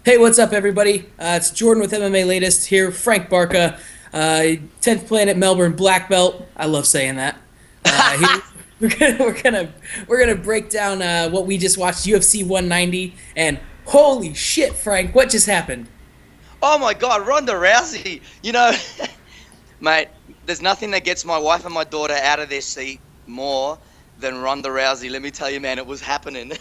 Hey, what's up, everybody? It's Jordan with MMA Latest here. Frank Barca, 10th Planet Melbourne black belt. I love saying that. Here we're gonna break down what we just watched UFC 190. And holy shit, Frank, what just happened? Oh my God, Ronda Rousey. Mate, there's nothing that gets my wife and my daughter out of their seat more than Ronda Rousey. Let me tell you, man, it was happening.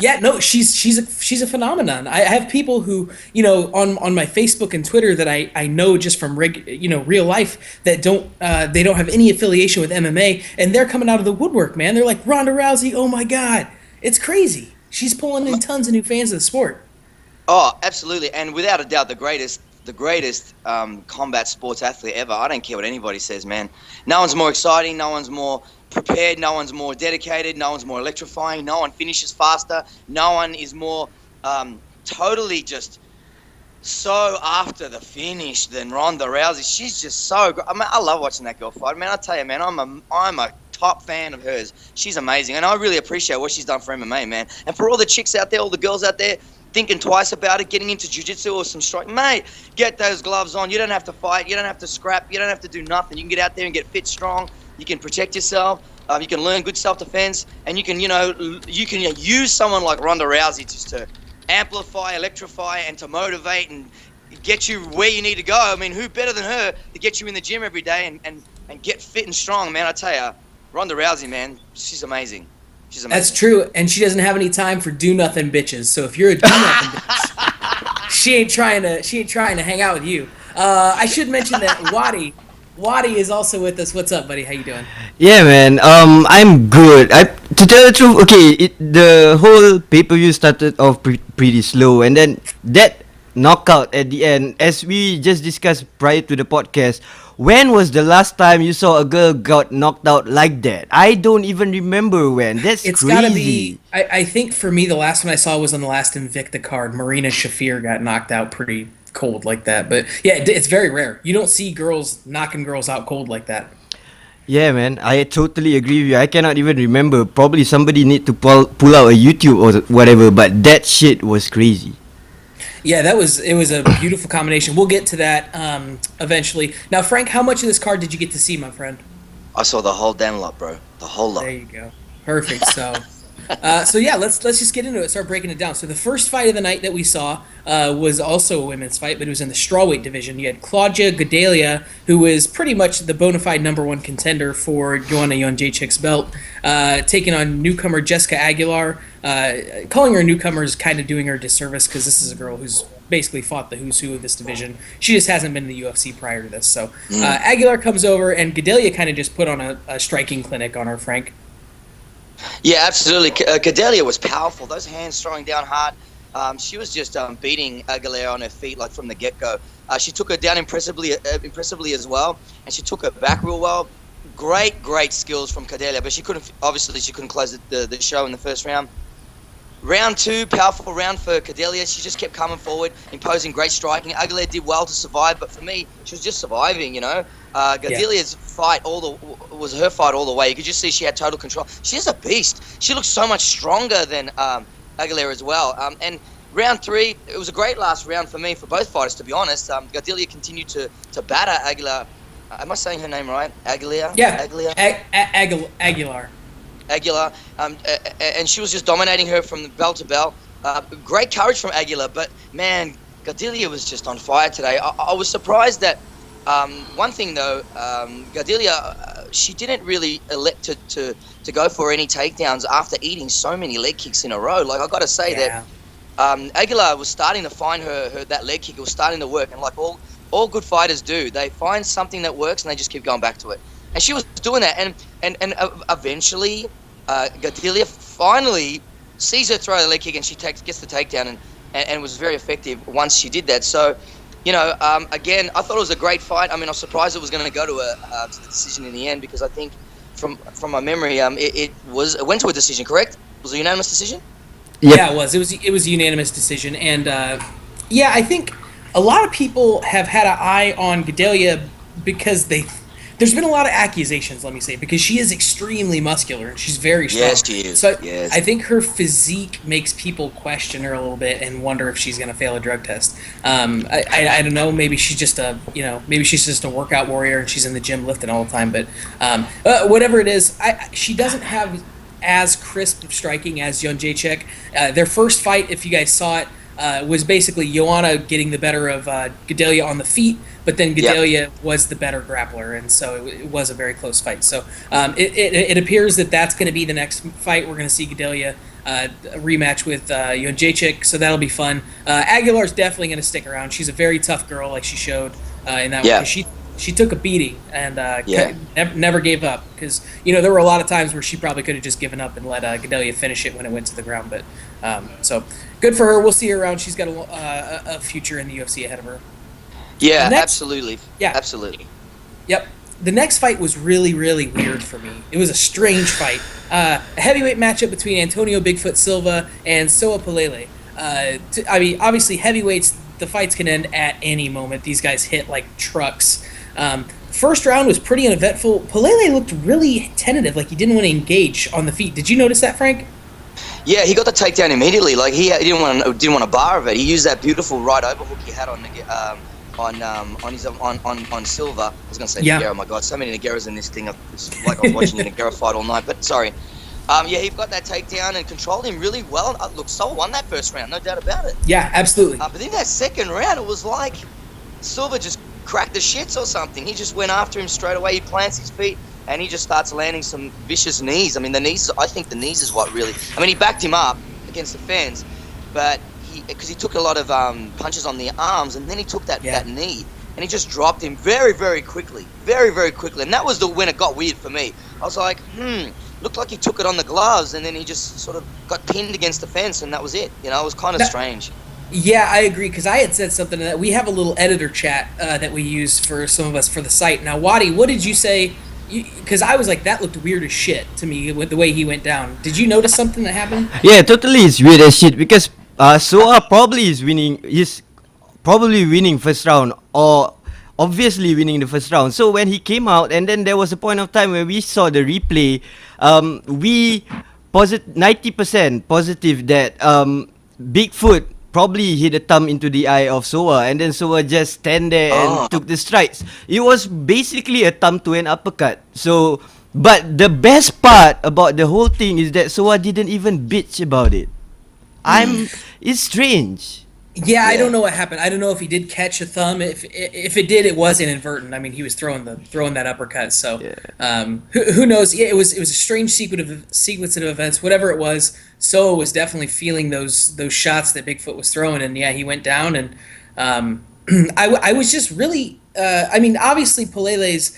Yeah, no, she's a phenomenon. I have people who on my Facebook and Twitter that I know just from real life that don't have any affiliation with MMA, and they're coming out of the woodwork, man. They're like Ronda Rousey, oh my God, it's crazy. She's pulling in tons of new fans of the sport. Oh, absolutely, and without a doubt, the greatest combat sports athlete ever. I don't care what anybody says, man. No one's more exciting. No one's more prepared. No one's more dedicated. No one's more electrifying. No one finishes faster. No one is more totally just so after the finish than Ronda Rousey. She's just so great. I mean, I love watching that girl fight. Man, I tell you, man, I'm a top fan of hers. She's amazing, and I really appreciate what she's done for MMA, man. And for all the chicks out there, all the girls out there thinking twice about it, getting into jiu-jitsu or some strike, mate, get those gloves on. You don't have to fight. You don't have to scrap. You don't have to do nothing. You can get out there and get fit, strong. You can protect yourself. You can learn good self-defense, and you can use someone like Ronda Rousey just to amplify, electrify, and to motivate and get you where you need to go. I mean, who better than her to get you in the gym every day and get fit and strong, man? I tell you, Ronda Rousey, man, she's amazing. She's amazing. That's true, and she doesn't have any time for do nothing bitches. So if you're a do nothing bitch, she ain't trying to hang out with you. I should mention that Wadi is also with us. What's up, buddy? How you doing? Yeah, man. I'm good. To tell the truth, okay, the whole pay-per-view started off pretty slow, and then that knockout at the end, as we just discussed prior to the podcast. When was the last time you saw a girl got knocked out like that? I don't even remember when. That's It's crazy. got to be. I think for me, the last one I saw was on the last Invicta card. Marina Shafir got knocked out pretty cold like that. But yeah, it's very rare. You don't see girls knocking girls out cold like that. Yeah, man. I totally agree with you. I cannot even remember. Probably somebody need to pull out a YouTube or whatever. But that shit was crazy. Yeah, it was a beautiful combination. We'll get to that eventually. Now, Frank, how much of this card did you get to see, my friend? I saw the whole damn lot, bro. The whole lot. There you go. Perfect. So yeah, let's just get into it. Start breaking it down. So the first fight of the night that we saw was also a women's fight, but it was in the strawweight division. You had Claudia Gadelha, who was pretty much the bona fide number one contender for Joanna Jędrzejczyk's belt, taking on newcomer Jessica Aguilar. Calling her a newcomer is kind of doing her a disservice because this is a girl who's basically fought the who's who of this division. She just hasn't been in the UFC prior to this. So Aguilar comes over, and Gadelha kind of just put on a striking clinic on her, Frank. Yeah, absolutely. Gadelha was powerful. Those hands throwing down hard. She was just beating Aguilera on her feet like from the get-go. She took her down impressively as well, and she took her back real well. Great skills from Gadelha, but she couldn't close the show in the first round. Round two, powerful round for Gadelha. She just kept coming forward, imposing great striking. Aguilera did well to survive, but for me, she was just surviving, Gadelha's fight was her fight all the way. You could just see she had total control. She's a beast. She looks so much stronger than Aguilera as well. And round three, it was a great last round for me, for both fighters, to be honest. Gadelha continued to batter Aguilar. Am I saying her name right? Aguilar? Yeah. Aguilar? Aguilar. Aguilar, and she was just dominating her from the bell to bell. Great courage from Aguilar, but man, Gadelha was just on fire today. I was surprised that one thing though, Gadelha, she didn't really elect to go for any takedowns after eating so many leg kicks in a row. Like, I got to say that Aguilar was starting to find her that leg kick. It was starting to work, and like all good fighters do, they find something that works and they just keep going back to it. And she was doing that, and eventually, Gadelha finally sees her throw the leg kick, and she gets the takedown, and was very effective once she did that. So, again, I thought it was a great fight. I mean, I was surprised it was going to go to the decision in the end, because I think, from my memory, it went to a decision. Correct? Was it a unanimous decision? Yep. Yeah, it was. It was a unanimous decision, and I think a lot of people have had an eye on Gadelha because there's been a lot of accusations, let me say, because she is extremely muscular and she's very strong. Yes, she is. So Yes. I think her physique makes people question her a little bit and wonder if she's going to fail a drug test. I don't know. Maybe she's just a workout warrior and she's in the gym lifting all the time. But whatever it is, she doesn't have as crisp of striking as Jędrzejczyk. Their first fight, if you guys saw it, was basically Joanna getting the better of Gadelha on the feet, but then Gadelha was the better grappler, and so it was a very close fight. So it appears that that's going to be the next fight. We're going to see Gadelha rematch with Jędrzejczyk, so that'll be fun. Aguilar's definitely going to stick around. She's a very tough girl, like she showed in that one. She took a beating and never gave up, because there were a lot of times where she probably could have just given up and let Gadelha finish it when it went to the ground. But so good for her. We'll see her around. She's got a future in the UFC ahead of her. Yeah, absolutely. Yeah, absolutely. Yep. The next fight was really, really weird for me. It was a strange fight. A heavyweight matchup between Antonio Bigfoot Silva and Soa Palele. Obviously heavyweights, the fights can end at any moment. These guys hit like trucks. First round was pretty uneventful. Palele looked really tentative, like he didn't want to engage on the feet. Did you notice that, Frank? Yeah, he got the takedown immediately. Like he didn't want a bar of it. He used that beautiful right overhook he had on Silva. I was going to say Nogueira. Oh my God, so many Nogueiras in this thing. It's like I was watching a Nogueira fight all night. But sorry. He got that takedown and controlled him really well. Look, Silva won that first round, no doubt about it. Yeah, absolutely. But in that second round, it was like Silva just cracked the shits or something. He just went after him straight away. He plants his feet and he just starts landing some vicious knees. I mean, I think the knees is what really... I mean, he backed him up against the fence, but because he took a lot of punches on the arms, and then he took that knee, and he just dropped him very, very quickly. Very, very quickly. And that was when it got weird for me. I was like, looked like he took it on the gloves, and then he just sort of got pinned against the fence, and that was it. It was kind of strange. Yeah, I agree, because I had said something that we have a little editor chat that we use for some of us for the site. Now, Wadi, what did you say? Because I was like, that looked weird as shit to me with the way he went down. Did you notice something that happened? Yeah, totally, it's weird as shit, because Soa probably is winning. He's probably winning first round, or obviously winning the first round. So when he came out, and then there was a point of time where we saw the replay, we 90% positive that Bigfoot probably hit a thumb into the eye of Soa, and then Soa just stand there and took the strikes. It was basically a thumb to an uppercut. So, but the best part about the whole thing is that Soa didn't even bitch about it. It's strange. Yeah, I don't know what happened. I don't know if he did catch a thumb. If it did, it was inadvertent. I mean, he was throwing that uppercut. So, who knows? Yeah, it was a strange sequence of events. Whatever it was, Soa was definitely feeling those shots that Bigfoot was throwing, and yeah, he went down. And I was just really. I mean, obviously, Palele's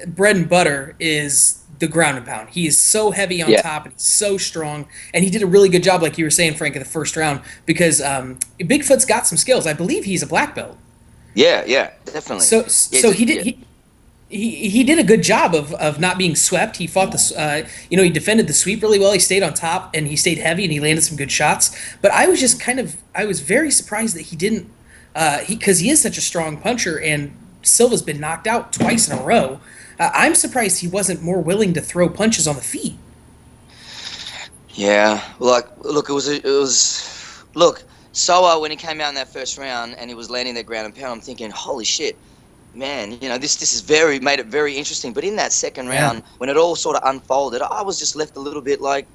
bread and butter is the ground and pound. He is so heavy on top, and he's so strong, and he did a really good job, like you were saying, Frank, in the first round, because Bigfoot's got some skills. I believe he's a black belt. Yeah, definitely. So he did he did a good job of not being swept. He fought he defended the sweep really well. He stayed on top, and he stayed heavy, and he landed some good shots. But I was just I was very surprised that he didn't, because he is such a strong puncher, and Silva's been knocked out twice in a row. I'm surprised he wasn't more willing to throw punches on the feet. Yeah, look, it was Soa, when he came out in that first round and he was landing that ground and pound, I'm thinking, holy shit, man, this is made it very interesting. But in that second round, when it all sort of unfolded, I was just left a little bit like,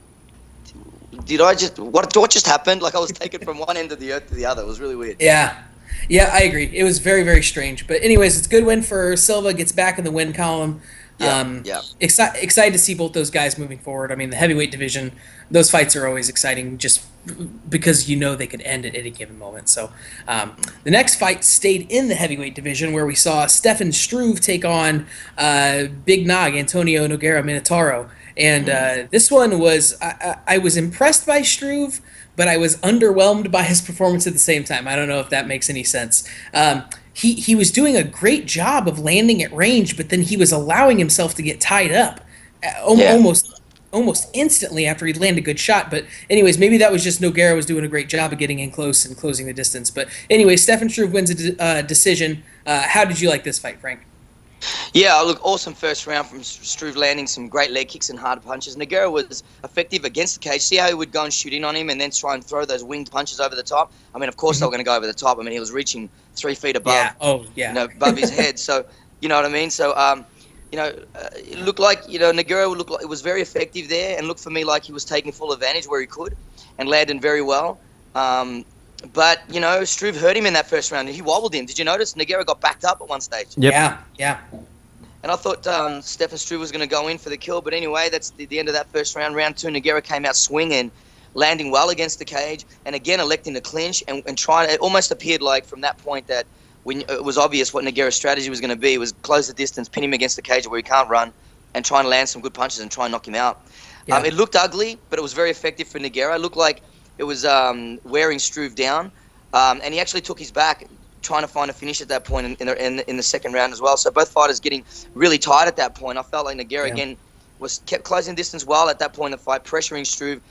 what just happened? Like I was taken from one end of the earth to the other. It was really weird. Yeah, I agree. It was very, very strange. But anyways, it's a good win for Silva. Gets back in the win column. Excited to see both those guys moving forward. I mean, the heavyweight division, those fights are always exciting just because they could end at any given moment. So the next fight stayed in the heavyweight division, where we saw Stefan Struve take on Big Nog, Antonio Nogueira Minotauro. And this one was, I was impressed by Struve, but I was underwhelmed by his performance at the same time. I don't know if that makes any sense. He was doing a great job of landing at range, but then he was allowing himself to get tied up almost instantly after he'd landed a good shot. But anyways, maybe that was just Nogueira was doing a great job of getting in close and closing the distance. But anyway, Stefan Struve wins a decision. How did you like this fight, Frank? Yeah, look, awesome first round from Struve, landing some great leg kicks and hard punches. Nogueira was effective against the cage. See how he would go and shoot in on him and then try and throw those winged punches over the top? I mean, of course they were going to go over the top. I mean, he was reaching 3 feet above, Yeah. Oh, yeah. above his head. So, you know what I mean? So, it looked like, Nogueira looked like it was very effective there and looked for me like he was taking full advantage where he could and landed very well. But, Struve hurt him in that first round and he wobbled him. Did you notice? Nogueira got backed up at one stage. Yep. Yeah. And I thought Stefan Struve was going to go in for the kill. But anyway, that's the end of that first round. Round 2, Nogueira came out swinging, landing well against the cage, and again electing to clinch and trying. It almost appeared like from that point that when it was obvious what Nogueira's strategy was going to be, was close the distance, pin him against the cage where he can't run, and try and land some good punches and try and knock him out. Yeah. It looked ugly, but it was very effective for Nogueira. It looked like it was wearing Struve down, and he actually took his back, trying to find a finish at that point in the second round as well. So both fighters getting really tight at that point. I felt like Nogueira again kept closing distance well at that point in the fight, pressuring Struve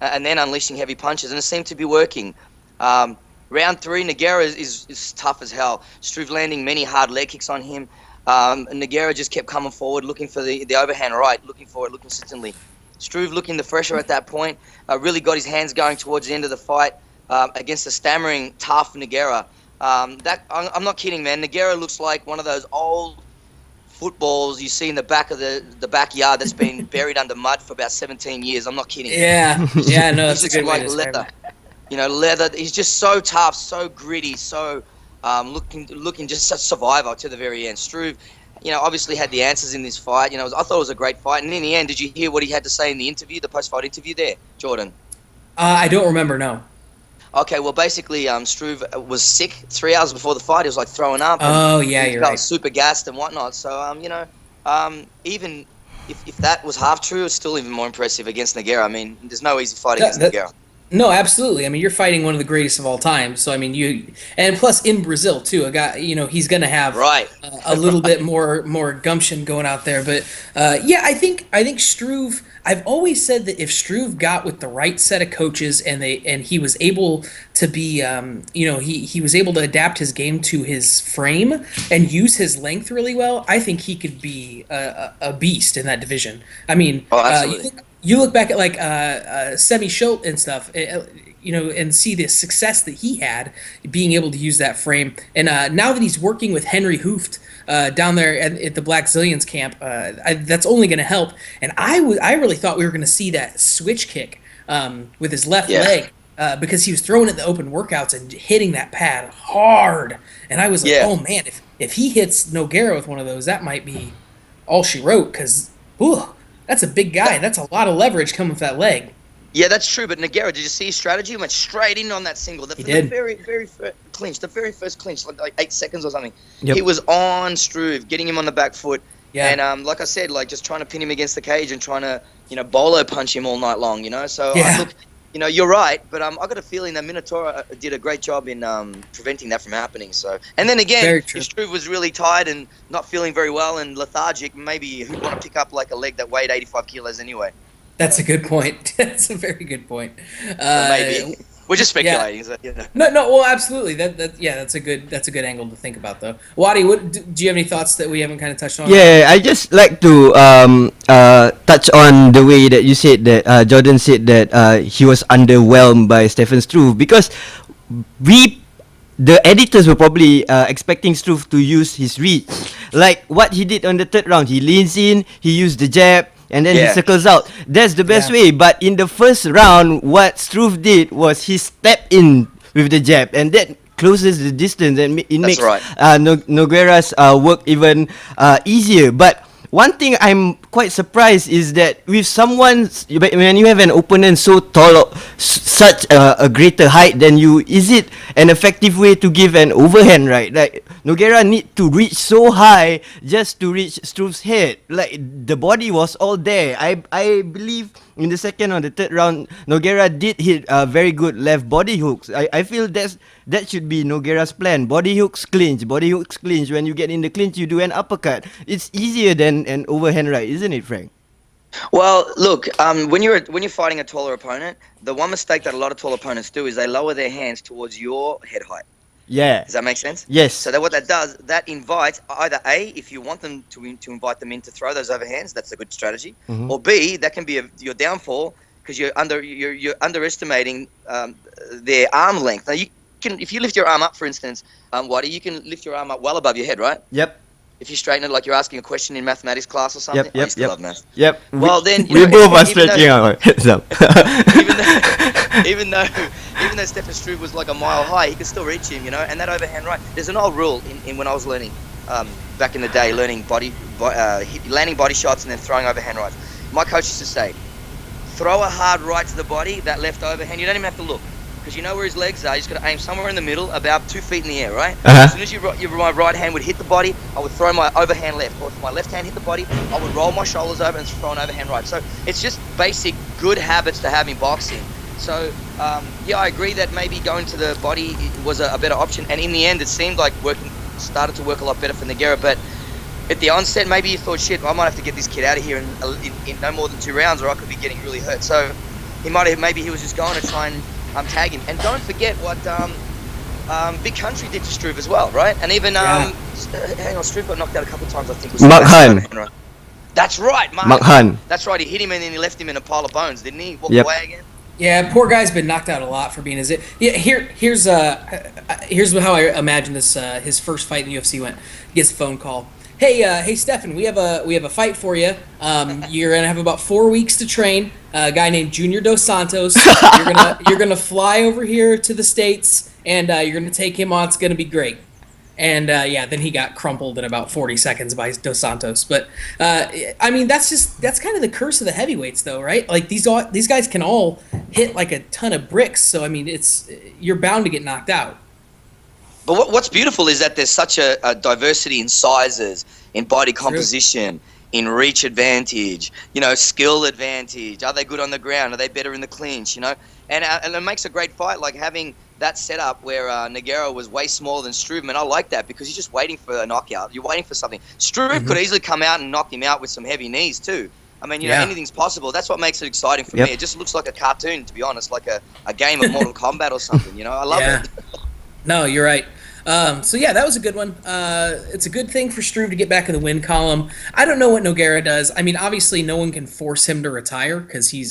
and then unleashing heavy punches, and it seemed to be working. Round 3, Nogueira is tough as hell. Struve landing many hard leg kicks on him. Nogueira just kept coming forward, looking for the overhand right, looking for it, looking consistently. Struve looking the fresher at that point, really got his hands going towards the end of the fight against a stammering, tough Nogueira. I'm not kidding, man. Nogueira looks like one of those old footballs you see in the back of the backyard that's been buried under mud for about 17 years. I'm not kidding. Yeah, no, that's a good way to describe leather. it. Leather. He's just so tough, so gritty, so looking just a survivor to the very end. Struve, obviously had the answers in this fight. I thought it was a great fight. And in the end, did you hear what he had to say in the interview, the post-fight interview there, Jordan? I don't remember, no. Okay, well, basically, Struve was sick 3 hours before the fight. He was, throwing up. Oh, yeah, you're right. Super gassed and whatnot. So, even if that was half true, it's still even more impressive against Nogueira. I mean, there's no easy fight against Nogueira. No, absolutely. I mean, you're fighting one of the greatest of all time. So, I mean, and plus in Brazil, too, a guy, he's going to have a little bit more gumption going out there. But, I think Struve, I've always said that if Struve got with the right set of coaches and he was able to be, he was able to adapt his game to his frame and use his length really well, I think he could be a beast in that division. I mean, you look back at Semi Schultz and stuff, and see the success that he had being able to use that frame. And now that he's working with Henry Hooft down there at the Black Zillions camp, that's only going to help. And I really thought we were going to see that switch kick with his left leg because he was throwing it in the open workouts and hitting that pad hard. And I was like, oh man, if he hits Nogueira with one of those, that might be all she wrote because, that's a big guy. That's a lot of leverage coming with that leg. Yeah, that's true. But Nogueira, did you see his strategy? He went straight in on that single. He did. The very, very first clinch, like 8 seconds or something. Yep. He was on Struve, getting him on the back foot. Yeah. And like I said, just trying to pin him against the cage and trying to, bolo punch him all night long, So, look, you're right. But I got a feeling that Minotauro did a great job in preventing that from happening. So, and then again, if Struve was really tired and not feeling very well and lethargic, maybe he'd want to pick up a leg that weighed 85 kilos anyway. That's a good point. That's a very good point. Maybe we're just speculating. Yeah. No. Well, absolutely. That's a good angle to think about, though. Wadi, do you have any thoughts that we haven't kind of touched on? Yeah, I just like to touch on the way that you said that Jordan said that he was underwhelmed by Stefan Struve because the editors were probably expecting Struve to use his reach, like what he did on the third round. He leans in, he used the jab. And then he circles out. That's the best way. But in the first round, what Struve did was he stepped in with the jab, and that closes the distance and it makes Nogueira's work even easier. But one thing I'm quite surprised is that with when you have an opponent so tall, such a greater height than you, is it an effective way to give an overhand, right? Like Nogueira need to reach so high just to reach Struve's head. Like the body was all there. I believe in the second or the third round, Nogueira did hit very good left body hooks. I feel that should be Nogueira's plan. Body hooks, clinch. When you get in the clinch, you do an uppercut. It's easier than an overhand right, isn't it, Frank? Well, look, when you're fighting a taller opponent, the one mistake that a lot of tall opponents do is they lower their hands towards your head height. Yeah. Does that make sense? Yes. So that what that does, that invites either A, if you want them to invite them in to throw those overhands, that's a good strategy, or B, that can be your downfall because you're underestimating their arm length. Now you can, if you lift your arm up, for instance, Whitey, you can lift your arm up well above your head, right? Yep. If you straighten it like you're asking a question in mathematics class or something. I used to love math. Yep. Well, then we both are stretching our heads up. even though Stefan Struve was like a mile high, he could still reach him, and that overhand right. There's an old rule in when I was learning back in the day, learning landing body shots and then throwing overhand rights. My coach used to say, throw a hard right to the body, that left overhand, you don't even have to look. Because you know where his legs are, you just got to aim somewhere in the middle, about 2 feet in the air, right? As soon as my right hand would hit the body, I would throw my overhand left. Or if my left hand hit the body, I would roll my shoulders over and throw an overhand right. So it's just basic good habits to have in boxing. So, I agree that maybe going to the body was a better option. And in the end, it seemed like started to work a lot better for Nogueira. But at the onset, maybe you thought, shit, I might have to get this kid out of here in no more than 2 rounds or I could be getting really hurt. So maybe he was just going to try and tag him. And don't forget what Big Country did to Struve as well, right? And even, Struve got knocked out a couple of times, I think. Magny. That's right, Magny. That's right, he hit him and then he left him in a pile of bones, didn't he? Walked away again. Yeah, poor guy's been knocked out a lot for being his. Yeah, here's how I imagine this. His first fight in the UFC went. He gets a phone call. Hey, Stefan, we have a fight for you. You're gonna have about 4 weeks to train. A guy named Junior Dos Santos. You're gonna fly over here to the States, and you're gonna take him on. It's gonna be great. And then he got crumpled in about 40 seconds by Dos Santos. But I mean, that's kind of the curse of the heavyweights, though, right? Like these guys can all hit like a ton of bricks. So I mean, you're bound to get knocked out. But what's beautiful is that there's such a diversity in sizes, in body composition, in reach advantage, skill advantage. Are they good on the ground? Are they better in the clinch? And it makes a great fight, like having that setup where Nogueira was way smaller than Struve. And I like that because you're just waiting for a knockout. You're waiting for something. Struve could easily come out and knock him out with some heavy knees too. I mean, anything's possible. That's what makes it exciting for me. It just looks like a cartoon, to be honest, like a game of Mortal Kombat or something. I love it. No, you're right. That was a good one. It's a good thing for Struve to get back in the win column. I don't know what Nogueira does. I mean, obviously no one can force him to retire because he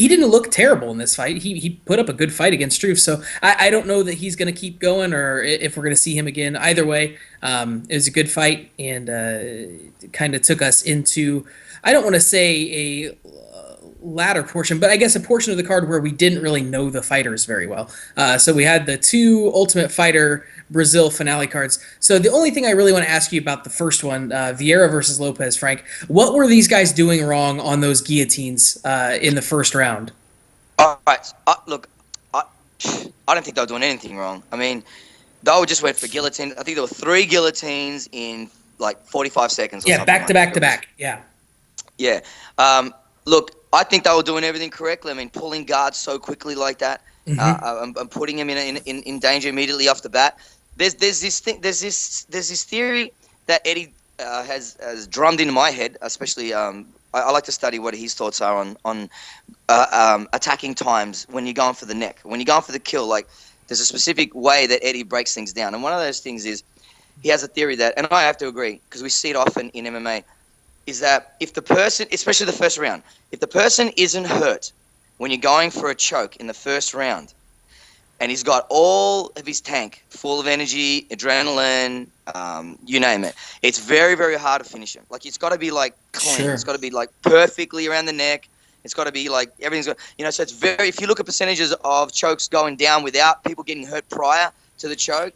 didn't look terrible in this fight. He put up a good fight against Struve. So I don't know that he's going to keep going or if we're going to see him again. Either way, it was a good fight and it kind of took us into, I don't want to say a latter portion, but I guess a portion of the card where we didn't really know the fighters very well. So we had the 2 Ultimate Fighter Brazil finale cards. So the only thing I really want to ask you about the first one, Vieira versus Lopez, Frank, what were these guys doing wrong on those guillotines in the first round? All right. Look, I don't think they were doing anything wrong. I mean, they just went for guillotine. I think there were 3 guillotines in like 45 seconds or something. Back to back. Yeah. Yeah. Look, I think they were doing everything correctly. I mean, pulling guards so quickly like that, and putting him in danger immediately off the bat. There's this theory that Eddie has drummed into my head, especially. I like to study what his thoughts are on attacking times when you're going for the neck, when you're going for the kill. Like, there's a specific way that Eddie breaks things down, and one of those things is he has a theory that, and I have to agree because we see it often in MMA. Is that if the person, especially the first round, if the person isn't hurt when you're going for a choke in the first round and he's got all of his tank full of energy, adrenaline, you name it, it's very, very hard to finish him. Like, it's got to be like clean. Sure. It's got to be like perfectly around the neck. It's got to be like everything's got, so it's very, if you look at percentages of chokes going down without people getting hurt prior to the choke,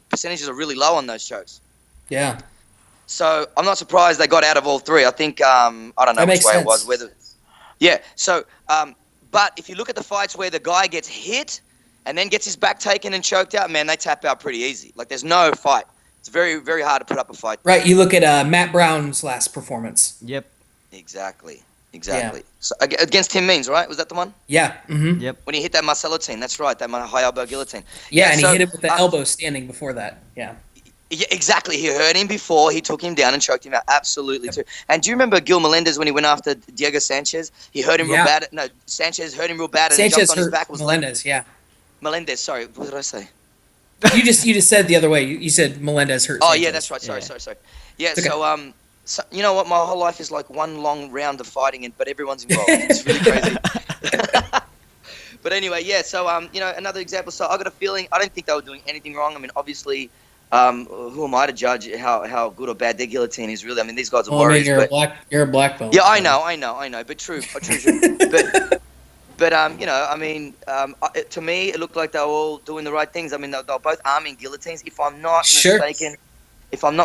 percentages are really low on those chokes. Yeah. So I'm not surprised they got out of all 3. I think I don't know which way it was. So but if you look at the fights where the guy gets hit and then gets his back taken and choked out, man, they tap out pretty easy. Like, there's no fight. It's very, very hard to put up a fight. Right. You look at Matt Brown's last performance. Yep. Exactly. Yeah. So against Tim Means, right? Was that the one? Yeah. Mm-hmm. Yep. When he hit that Marcelo team, that's right. That high elbow guillotine. Yeah, and he hit him with the elbow standing before that. Yeah. Yeah, exactly. He hurt him before. He took him down and choked him out. Absolutely, too. And do you remember Gil Melendez when he went after Diego Sanchez? He hurt him real bad. No, Sanchez hurt him real bad and he jumped on his back. Melendez, yeah. Melendez, sorry. What did I say? You just said the other way. You said Melendez hurt. Oh, Sanchez. yeah, that's right. Sorry. Yeah, It's okay. so you know what? My whole life is like one long round of fighting, but everyone's involved. It's really crazy. But anyway, yeah. So another example. So I got a feeling. I don't think they were doing anything wrong. I mean, obviously, who am I to judge how good or bad their guillotine is? Really, I mean, these guys are warriors. You're a black belt. Yeah, I know. But true. But to me, it looked like they were all doing the right things. I mean, they were both arming guillotines. If I'm not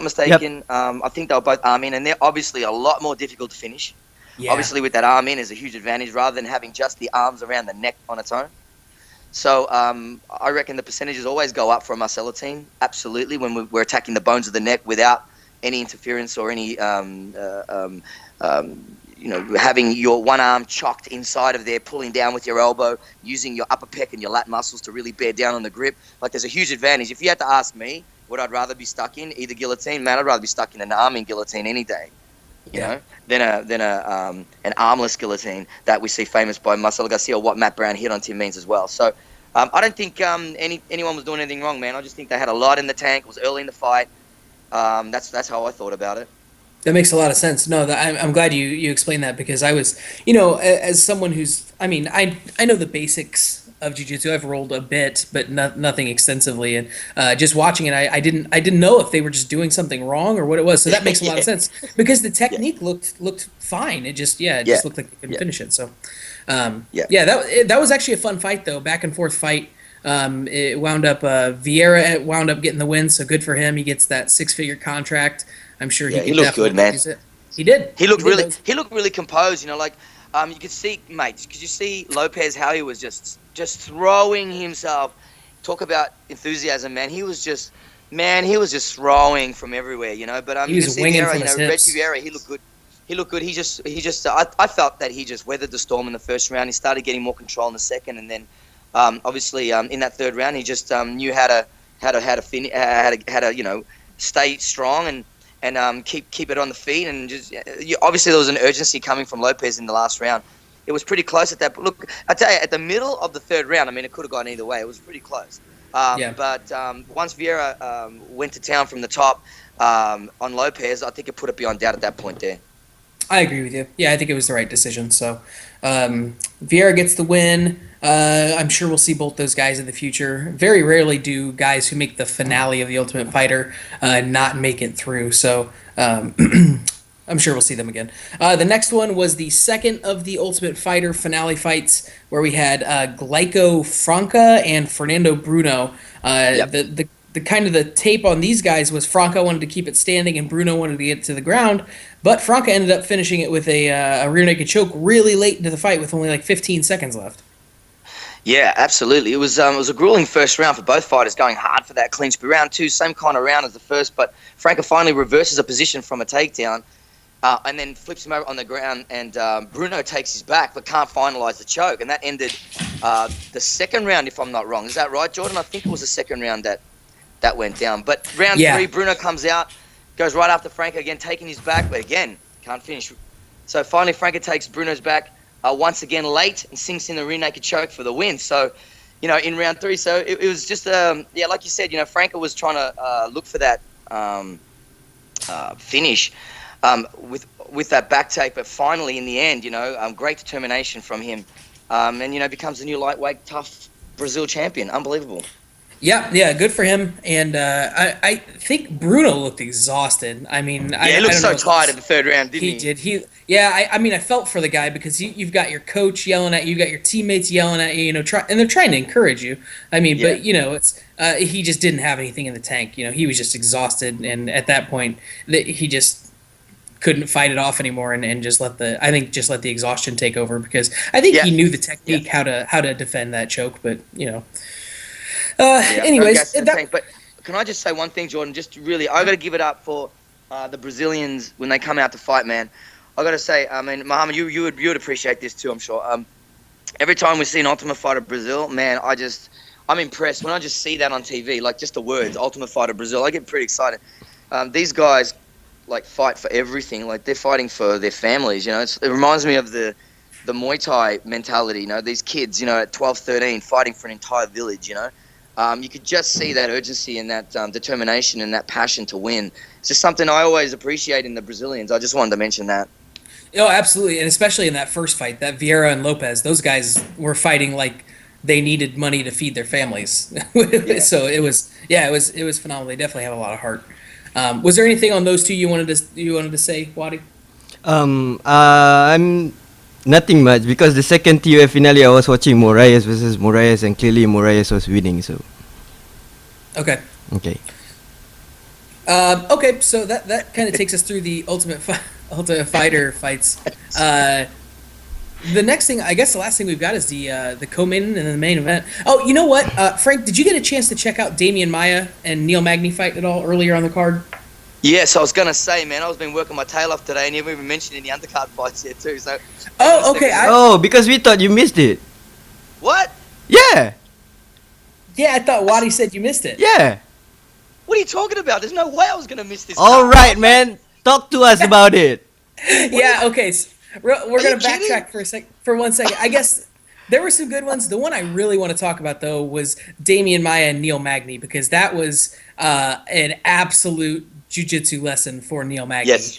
mistaken, I think they were both arming, and they're obviously a lot more difficult to finish. Yeah. Obviously, with that arm in is a huge advantage rather than having just the arms around the neck on its own. So I reckon the percentages always go up for a Marcelo team, absolutely, when we're attacking the bones of the neck without any interference or any having your one arm chocked inside of there, pulling down with your elbow, using your upper pec and your lat muscles to really bear down on the grip. Like, there's a huge advantage. If you had to ask me what I'd rather be stuck in, either guillotine, man, I'd rather be stuck in an arming guillotine any day, you know, than an armless guillotine that we see famous by Marcelo Garcia, or what Matt Brown hit on Tim Means as well. So I don't think anyone was doing anything wrong, man. I just think they had a lot in the tank. It was early in the fight. That's how I thought about it. That makes a lot of sense. No, I'm glad you explained that, because I was, as someone who's, I mean, I know the basics of jiu-jitsu. I've rolled a bit, but nothing extensively. And just watching it, I didn't know if they were just doing something wrong or what it was. So that makes a lot of sense, because the technique looked fine. It just looked like they couldn't finish it. So that was actually a fun fight, though. Back and forth fight. It wound up Vieira wound up getting the win, so good for him. He gets that 6-figure contract. I'm sure he looked good, man. He did. He looked really composed. You could see, mate. Could you see Lopez, how he was just throwing himself? Talk about enthusiasm, man. He was just throwing from everywhere, But he was winging from his hips. Reggie Vieira, he looked good. I felt that he just weathered the storm in the first round. He started getting more control in the second, and then obviously in that third round, he just knew how to stay strong and keep it on the feet, and just obviously there was an urgency coming from Lopez in the last round. It was pretty close at that. Look, I tell you, at the middle of the third round, I mean, it could have gone either way. It was pretty close. But once Vieira went to town from the top on Lopez, I think it put it beyond doubt at that point there. I agree with you. Yeah, I think it was the right decision. So Vieira gets the win. I'm sure we'll see both those guys in the future. Very rarely do guys who make the finale of The Ultimate Fighter not make it through. So I'm sure we'll see them again. The next one was the second of the Ultimate Fighter finale fights, where we had Glyco Franca and Fernando Bruno. The kind of the tape on these guys was Franca wanted to keep it standing and Bruno wanted to get to the ground, but Franca ended up finishing it with a rear naked choke really late into the fight with only like 15 seconds left. Yeah, absolutely. It was a grueling first round for both fighters, going hard for that clinch. But round two, same kind of round as the first, but Franca finally reverses a position from a takedown and then flips him over on the ground, and Bruno takes his back but can't finalize the choke, and that ended the second round, if I'm not wrong. Is that right, Jordan? I think it was the second round that went down. But round three, Bruno comes out, goes right after Franca again, taking his back, but again, can't finish. So finally, Franca takes Bruno's back once again late and sinks in the rear naked choke for the win. So, in round three, so it was just, like you said, Franca was trying to look for that finish with that back take, but finally, in the end, great determination from him, and, becomes the new lightweight TUF Brazil champion. Unbelievable. Yeah, good for him. And I think Bruno looked exhausted. I mean, he looked so tired in the third round, didn't he? I mean, I felt for the guy, because you've got your coach yelling at you, you've got your teammates yelling at you, and they're trying to encourage you. I mean, but it's he just didn't have anything in the tank. He was just exhausted, and at that point, he just couldn't fight it off anymore, and just let the exhaustion take over, because I think he knew the technique how to defend that choke, but anyways, but can I just say one thing, Jordan? Just really, I got to give it up for the Brazilians when they come out to fight, man. I got to say, I mean, Muhammad, you would appreciate this too, I'm sure. Every time we see an Ultimate Fighter Brazil, man, I'm impressed when I just see that on TV, like just the words Ultimate Fighter Brazil. I get pretty excited. These guys like fight for everything. Like, they're fighting for their families. It reminds me of the Muay Thai mentality. These kids, at 12, 13, fighting for an entire village. You could just see that urgency and that determination and that passion to win. It's just something I always appreciate in the Brazilians. I just wanted to mention that. Oh, absolutely, and especially in that first fight, that Vieira and Lopez, those guys were fighting like they needed money to feed their families. Yeah. So it was phenomenal. They definitely have a lot of heart. Was there anything on those two you wanted to say, Wadi? I'm nothing much because the second TUF finale I was watching Moraes versus Moraes and clearly Moraes was winning. So Okay. okay. Okay, so that kind of takes us through the Ultimate Fighter fights. The next thing, I guess, the last thing we've got is the co-main and then the main event. Oh, you know what, Frank? Did you get a chance to check out Damian Maia and Neil Magny fight at all earlier on the card? Yes, I was gonna say, man, I've been working my tail off today, and you haven't even mentioned any undercard fights yet too. So. Oh, okay. Because we thought you missed it. What? Yeah. Yeah, I thought Wadi said you missed it. Yeah. What are you talking about? There's no way I was gonna miss this. All right, man. Talk to us about it. Yeah. Okay. So we're gonna kidding? backtrack for 1 second. I guess there were some good ones. The one I really want to talk about though was Damian Maia and Neil Magny, because that was an absolute jiu-jitsu lesson for Neil Magny. Yes.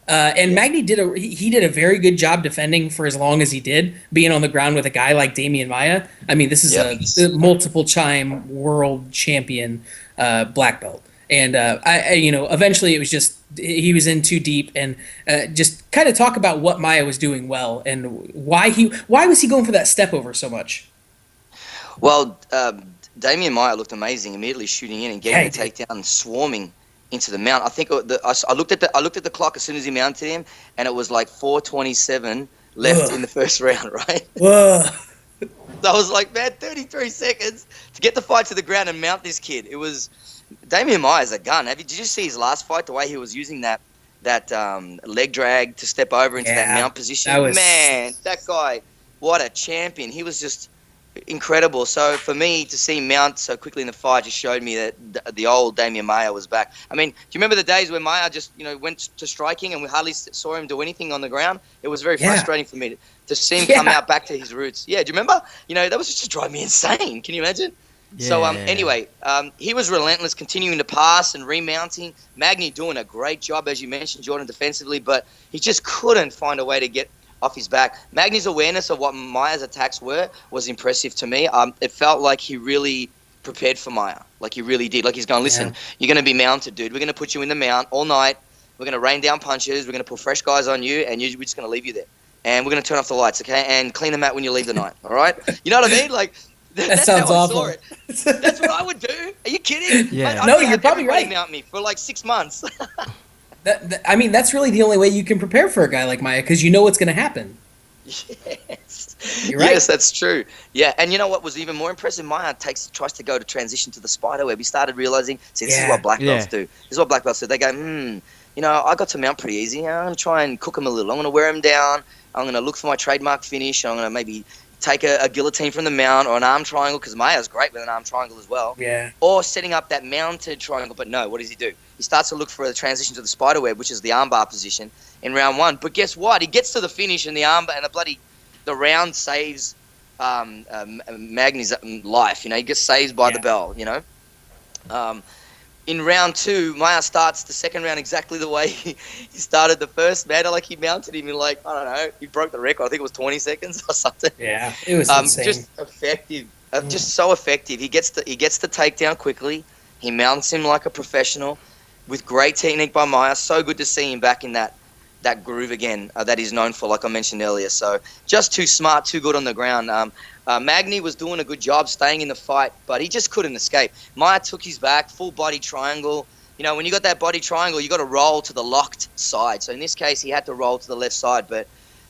And Magny did a very good job defending for as long as he did, being on the ground with a guy like Damian Maia. I mean, this is a multiple-time world champion black belt, and eventually it was just he was in too deep, and just kind of talk about what Maia was doing well and why was he going for that step over so much. Well, Damian Maia looked amazing, immediately shooting in and getting the takedown and swarming into the mount. I think I looked at the clock as soon as he mounted him, and it was like 4:27 left in the first round, right? Whoa. So I was like, man, 33 seconds to get the fight to the ground and mount this kid. It was Damian Maia's a gun. Did you see his last fight? The way he was using that leg drag to step over into that mount position. Man, that guy, what a champion! He was just incredible. So for me to see him mount so quickly in the fight just showed me that the old Damian Maia was back. I mean, do you remember the days when Maia just went to striking and we hardly saw him do anything on the ground? It was very frustrating for me to see him come out back to his roots. Yeah, do you remember? That was just driving me insane. Can you imagine? Yeah. So anyway, he was relentless, continuing to pass and remounting. Magny doing a great job, as you mentioned, Jordan, defensively, but he just couldn't find a way to get off his back. Magny's awareness of what Maia's attacks were was impressive to me. It felt like he really prepared for Maia, like he really did. Like he's going, listen, you're going to be mounted, dude. We're going to put you in the mount all night. We're going to rain down punches. We're going to put fresh guys on you, and we're just going to leave you there. And we're going to turn off the lights, okay? And clean the mat when you leave the night, all right? You know what I mean? Like, that's sounds how awful. I saw it. That's what I would do. Are you kidding? Yeah. I'd No, have you're probably everybody right. Mount me for like 6 months. I mean, that's really the only way you can prepare for a guy like Maia, because you know what's going to happen. Yes. You're right. Yes, that's true. Yeah, and you know what was even more impressive? Maia tries to go to transition to the spider web. He started realizing, see, this is what black belts do. This is what black belts do. They go, I got to mount pretty easy. I'm going to try and cook him a little. I'm going to wear him down. I'm going to look for my trademark finish. I'm going to maybe take a guillotine from the mount or an arm triangle, because Maia's great with an arm triangle as well. Yeah. Or setting up that mounted triangle. But no, what does he do? He starts to look for the transition to the spider web, which is the armbar position in round one. But guess what? He gets to the finish and the armbar and the round saves Magny's life. He gets saved by the bell. In round two, Maia starts the second round exactly the way he started the first. Man, like he mounted him in I don't know, he broke the record. I think it was 20 seconds or something. Yeah, it was insane. Just effective, just so effective. He gets the takedown quickly. He mounts him like a professional with great technique by Maia. So good to see him back in that groove again that he's known for, like I mentioned earlier. So just too smart, too good on the ground. Magny was doing a good job staying in the fight, but he just couldn't escape. Maia took his back, full body triangle. When you got that body triangle, you got to roll to the locked side. So in this case, he had to roll to the left side. But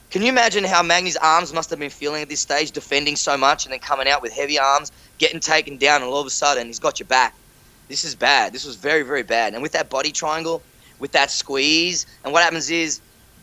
can you imagine how Magny's arms must have been feeling at this stage, defending so much and then coming out with heavy arms, getting taken down, and all of a sudden he's got your back. This is bad. This was very, very bad. And with that body triangle, with that squeeze, and what happens is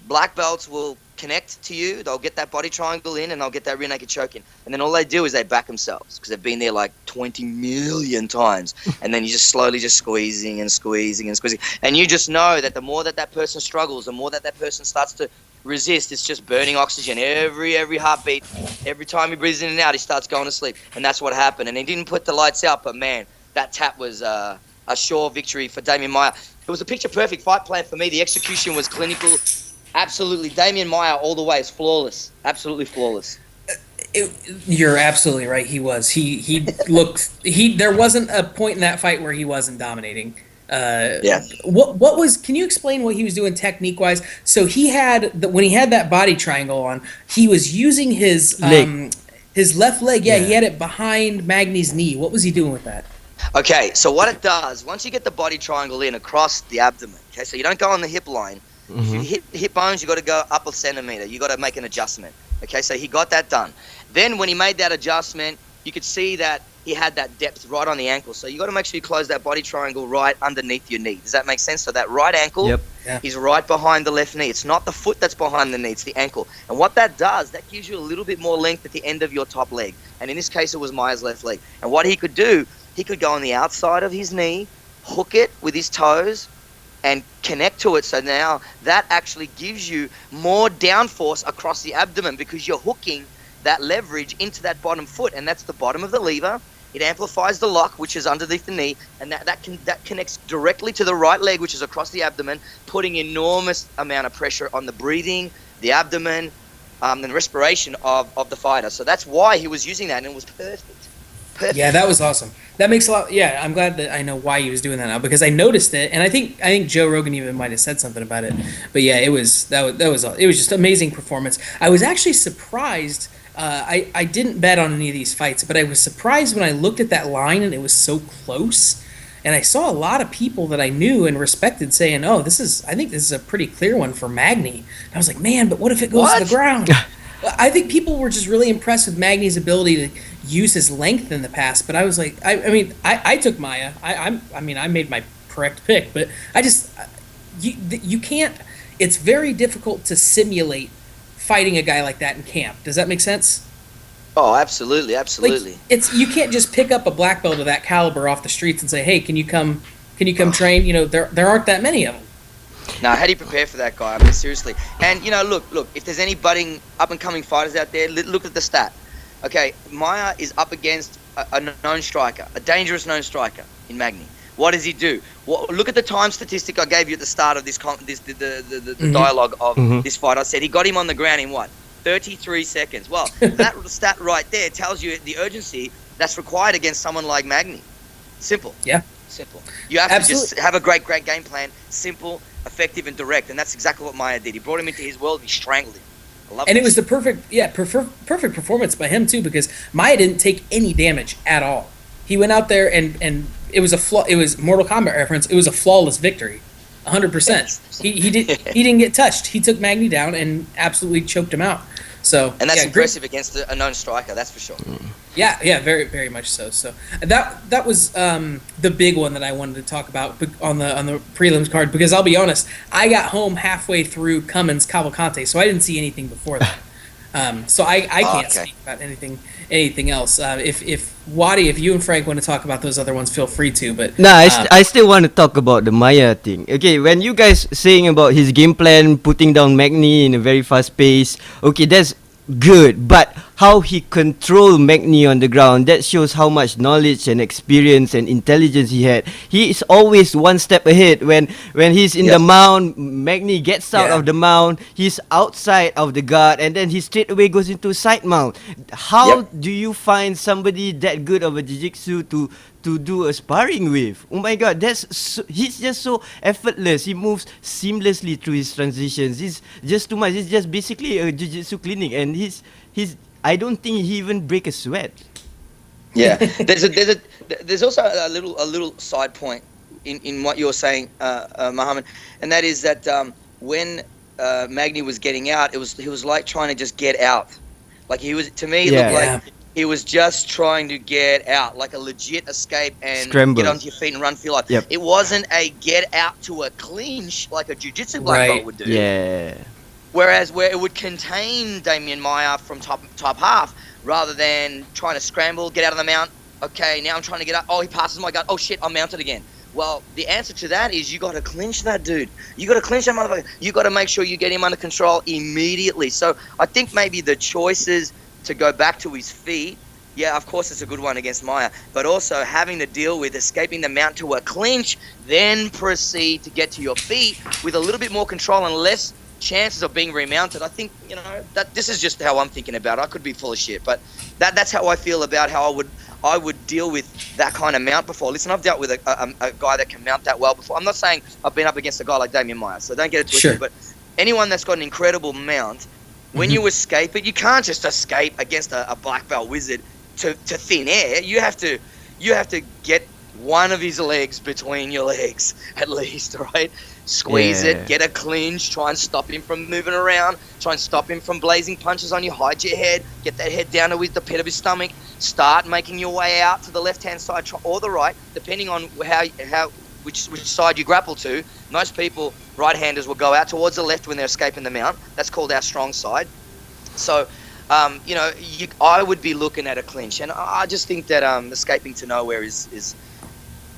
black belts will connect to you, they'll get that body triangle in, and they'll get that rear naked choke in. And then all they do is they back themselves because they've been there like 20 million times. And then you just slowly just squeezing and squeezing and squeezing. And you just know that the more that that person struggles, the more that that person starts to resist, it's just burning oxygen every heartbeat. Every time he breathes in and out, he starts going to sleep. And that's what happened. And he didn't put the lights out, but man, that tap was a sure victory for Damian Maia. It was a picture-perfect fight plan for me. The execution was clinical. Absolutely. Damian Maia all the way is flawless. Absolutely flawless. You're absolutely right. He was. He looked. There wasn't a point in that fight where he wasn't dominating. Yeah. What was? Can you explain what he was doing technique wise? So he had when he had that body triangle on, he was using his left leg. Yeah, he had it behind Magny's knee. What was he doing with that? Okay, so what it does, once you get the body triangle in across the abdomen, okay, so you don't go on the hip line. If you hit hip bones, you got to go up a centimeter. You got to make an adjustment. Okay, so he got that done. Then when he made that adjustment, you could see that he had that depth right on the ankle. So you got to make sure you close that body triangle right underneath your knee. Does that make sense? So that right ankle is right behind the left knee. It's not the foot that's behind the knee, it's the ankle. And what that does, that gives you a little bit more length at the end of your top leg. And in this case, it was Maia's left leg. And what he could do, he could go on the outside of his knee, hook it with his toes, and connect to it. So now that actually gives you more downforce across the abdomen because you're hooking that leverage into that bottom foot, and that's the bottom of the lever. It amplifies the lock, which is underneath the knee, and that connects directly to the right leg, which is across the abdomen, putting enormous amount of pressure on the breathing, the abdomen, and the respiration of the fighter. So that's why he was using that, and it was perfect. Yeah, that was awesome. That makes a lot. Yeah, I'm glad that I know why he was doing that now because I noticed it, and I think Joe Rogan even might have said something about it. But yeah, it was just amazing performance. I was actually surprised. I didn't bet on any of these fights, but I was surprised when I looked at that line and it was so close. And I saw a lot of people that I knew and respected saying, "Oh, I think this is a pretty clear one for Magny." And I was like, "Man, but what if it goes to the ground?" I think people were just really impressed with Magny's ability to use his length in the past, but I was like, I took Maia. I made my correct pick, but you can't. It's very difficult to simulate fighting a guy like that in camp. Does that make sense? Oh, absolutely. Like, you can't just pick up a black belt of that caliber off the streets and say, "Hey, can you come train?" You know, there aren't that many of them. Now, how do you prepare for that guy? I mean, seriously. And, you know, look, if there's any budding up-and-coming fighters out there, look at the stat. Okay, Maia is up against a known striker, a dangerous known striker in Magny. What does he do? Well, look at the time statistic I gave you at the start of the dialogue of this fight. I said he got him on the ground in what? 33 seconds. Well, that stat right there tells you the urgency that's required against someone like Magny. Simple. Yeah. Simple. You have to just have a great game plan. Simple, effective, and direct. And that's exactly what Maia did. He brought him into his world. He strangled him. And it was the perfect performance by him too, because Maia didn't take any damage at all. He went out there and it was it was Mortal Kombat reference. It was a flawless victory, 100%. He didn't get touched. He took Magny down and absolutely choked him out. So and that's impressive against a known striker, that's for sure. Yeah, very very much so. So that was the big one that I wanted to talk about on the prelims card, because I'll be honest, I got home halfway through Cummins Cavalcante, so I didn't see anything before that. So I can't speak about anything else. If Wadi, if you and Frank want to talk about those other ones, feel free to. But I still want to talk about the Maia thing. Okay, when you guys saying about his game plan, putting down Magny in a very fast pace, okay, that's good. But how he controlled Magny on the ground, that shows how much knowledge and experience and intelligence he had. He is always one step ahead. When he's in the mount, Magny gets out of the mount, he's outside of the guard, and then he straight away goes into side mount. How do you find somebody that good of a jiu-jitsu to do a sparring with? Oh my god, he's just so effortless. He moves seamlessly through his transitions. He's just too much. It's just basically a jiu-jitsu clinic, and he's I don't think he even break a sweat. Yeah, there's also a little side point in what you're saying, Muhammad, and that is that when Magny was getting out, he was like trying to just get out. Like he was, to me, looked like he was just trying to get out, like a legit escape and Scramble. Get onto your feet and run for your life. Yep. It wasn't a get out to a clinch like a jiu-jitsu black belt would do. Yeah. Whereas where it would contain Damian Maia from top half, rather than trying to scramble, get out of the mount. Okay, now I'm trying to get up. Oh, he passes my gut. Oh shit, I'm mounted again. Well, the answer to that is you got to clinch that dude. You got to clinch that motherfucker. You got to make sure you get him under control immediately. So I think maybe the choices to go back to his feet, yeah, of course it's a good one against Maia, but also having to deal with escaping the mount to a clinch, then proceed to get to your feet with a little bit more control and less chances of being remounted. I think, that this is just how I'm thinking about it. I could be full of shit, but that's how I feel about how I would deal with that kind of mount before. Listen, I've dealt with a guy that can mount that well before. I'm not saying I've been up against a guy like Damian Maia, so don't get it twisted. Sure. But anyone that's got an incredible mount, when you escape it, you can't just escape against a black belt wizard to thin air. You have to get one of his legs between your legs, at least, right? Squeeze it, get a clinch, try and stop him from moving around, try and stop him from blazing punches on you, hide your head, get that head down to the pit of his stomach, start making your way out to the left-hand side or the right, depending on which side you grapple to. Most people, right-handers, will go out towards the left when they're escaping the mount. That's called our strong side. So, I would be looking at a clinch, and I just think that escaping to nowhere is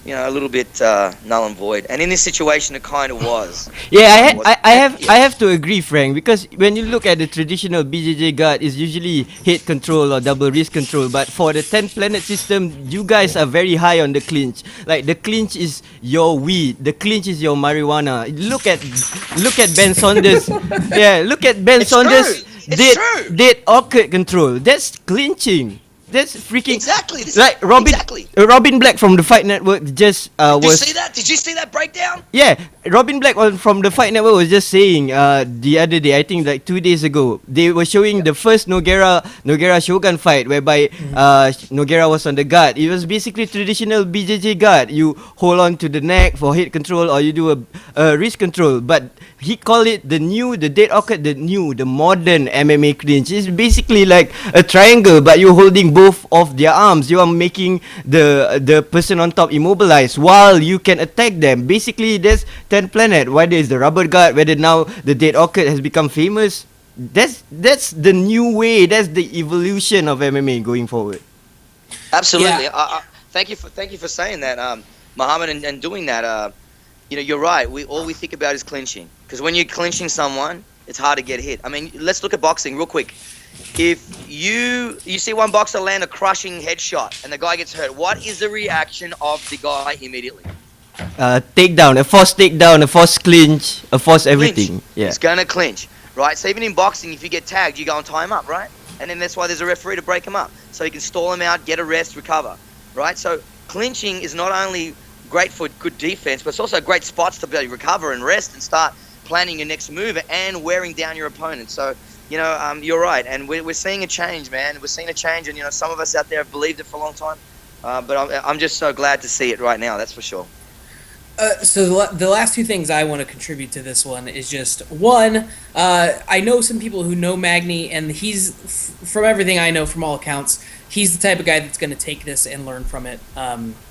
a little bit null and void. And in this situation, it kind of was. Yeah, I have to agree, Frank, because when you look at the traditional BJJ guard, it's usually head control or double wrist control. But for the 10 planet system, you guys are very high on the clinch. Like the clinch is your weed, the clinch is your marijuana. Look at Ben Saunders. Yeah, look at Ben Saunders. Dead awkward control. That's clinching. That's freaking exactly like Robin Black from the Fight Network just Did you see that? Did you see that breakdown? Yeah, Robin Black from the Fight Network was just saying the other day, I think like 2 days ago, they were showing the first Nogueira Shogun fight whereby Nogueira was on the guard. It was basically traditional BJJ guard. You hold on to the neck for head control or you do a wrist control. But he called it the dead awkward, the modern MMA clinch. It's basically like a triangle, but you're holding both of their arms. You are making the person on top immobilized while you can attack them. Basically, there's 10 planet. Whether it's the rubber guard, whether now the dead awkward has become famous. That's the new way. That's the evolution of MMA going forward. Absolutely. Yeah. Thank you for saying that, Muhammad, and doing that. You're right. All we think about is clinching, because when you're clinching someone, it's hard to get hit. I mean, let's look at boxing real quick. If you see one boxer land a crushing headshot and the guy gets hurt, what is the reaction of the guy immediately? Takedown, a forced takedown, a forced clinch, a forced everything. Clinch. Yeah. He's gonna clinch, right? So even in boxing, if you get tagged, you go and tie him up, right? And then that's why there's a referee to break him up, so he can stall him out, get a rest, recover, right? So clinching is not only great for good defense, but it's also great spots to be able to recover and rest and start planning your next move and wearing down your opponent. So, you're right, and we're seeing a change, man. We're seeing a change, and some of us out there have believed it for a long time, but I'm just so glad to see it right now. That's for sure. So the last two things I want to contribute to this one is just one. I know some people who know Magny, and he's from everything I know, from all accounts, he's the type of guy that's going to take this and learn from it.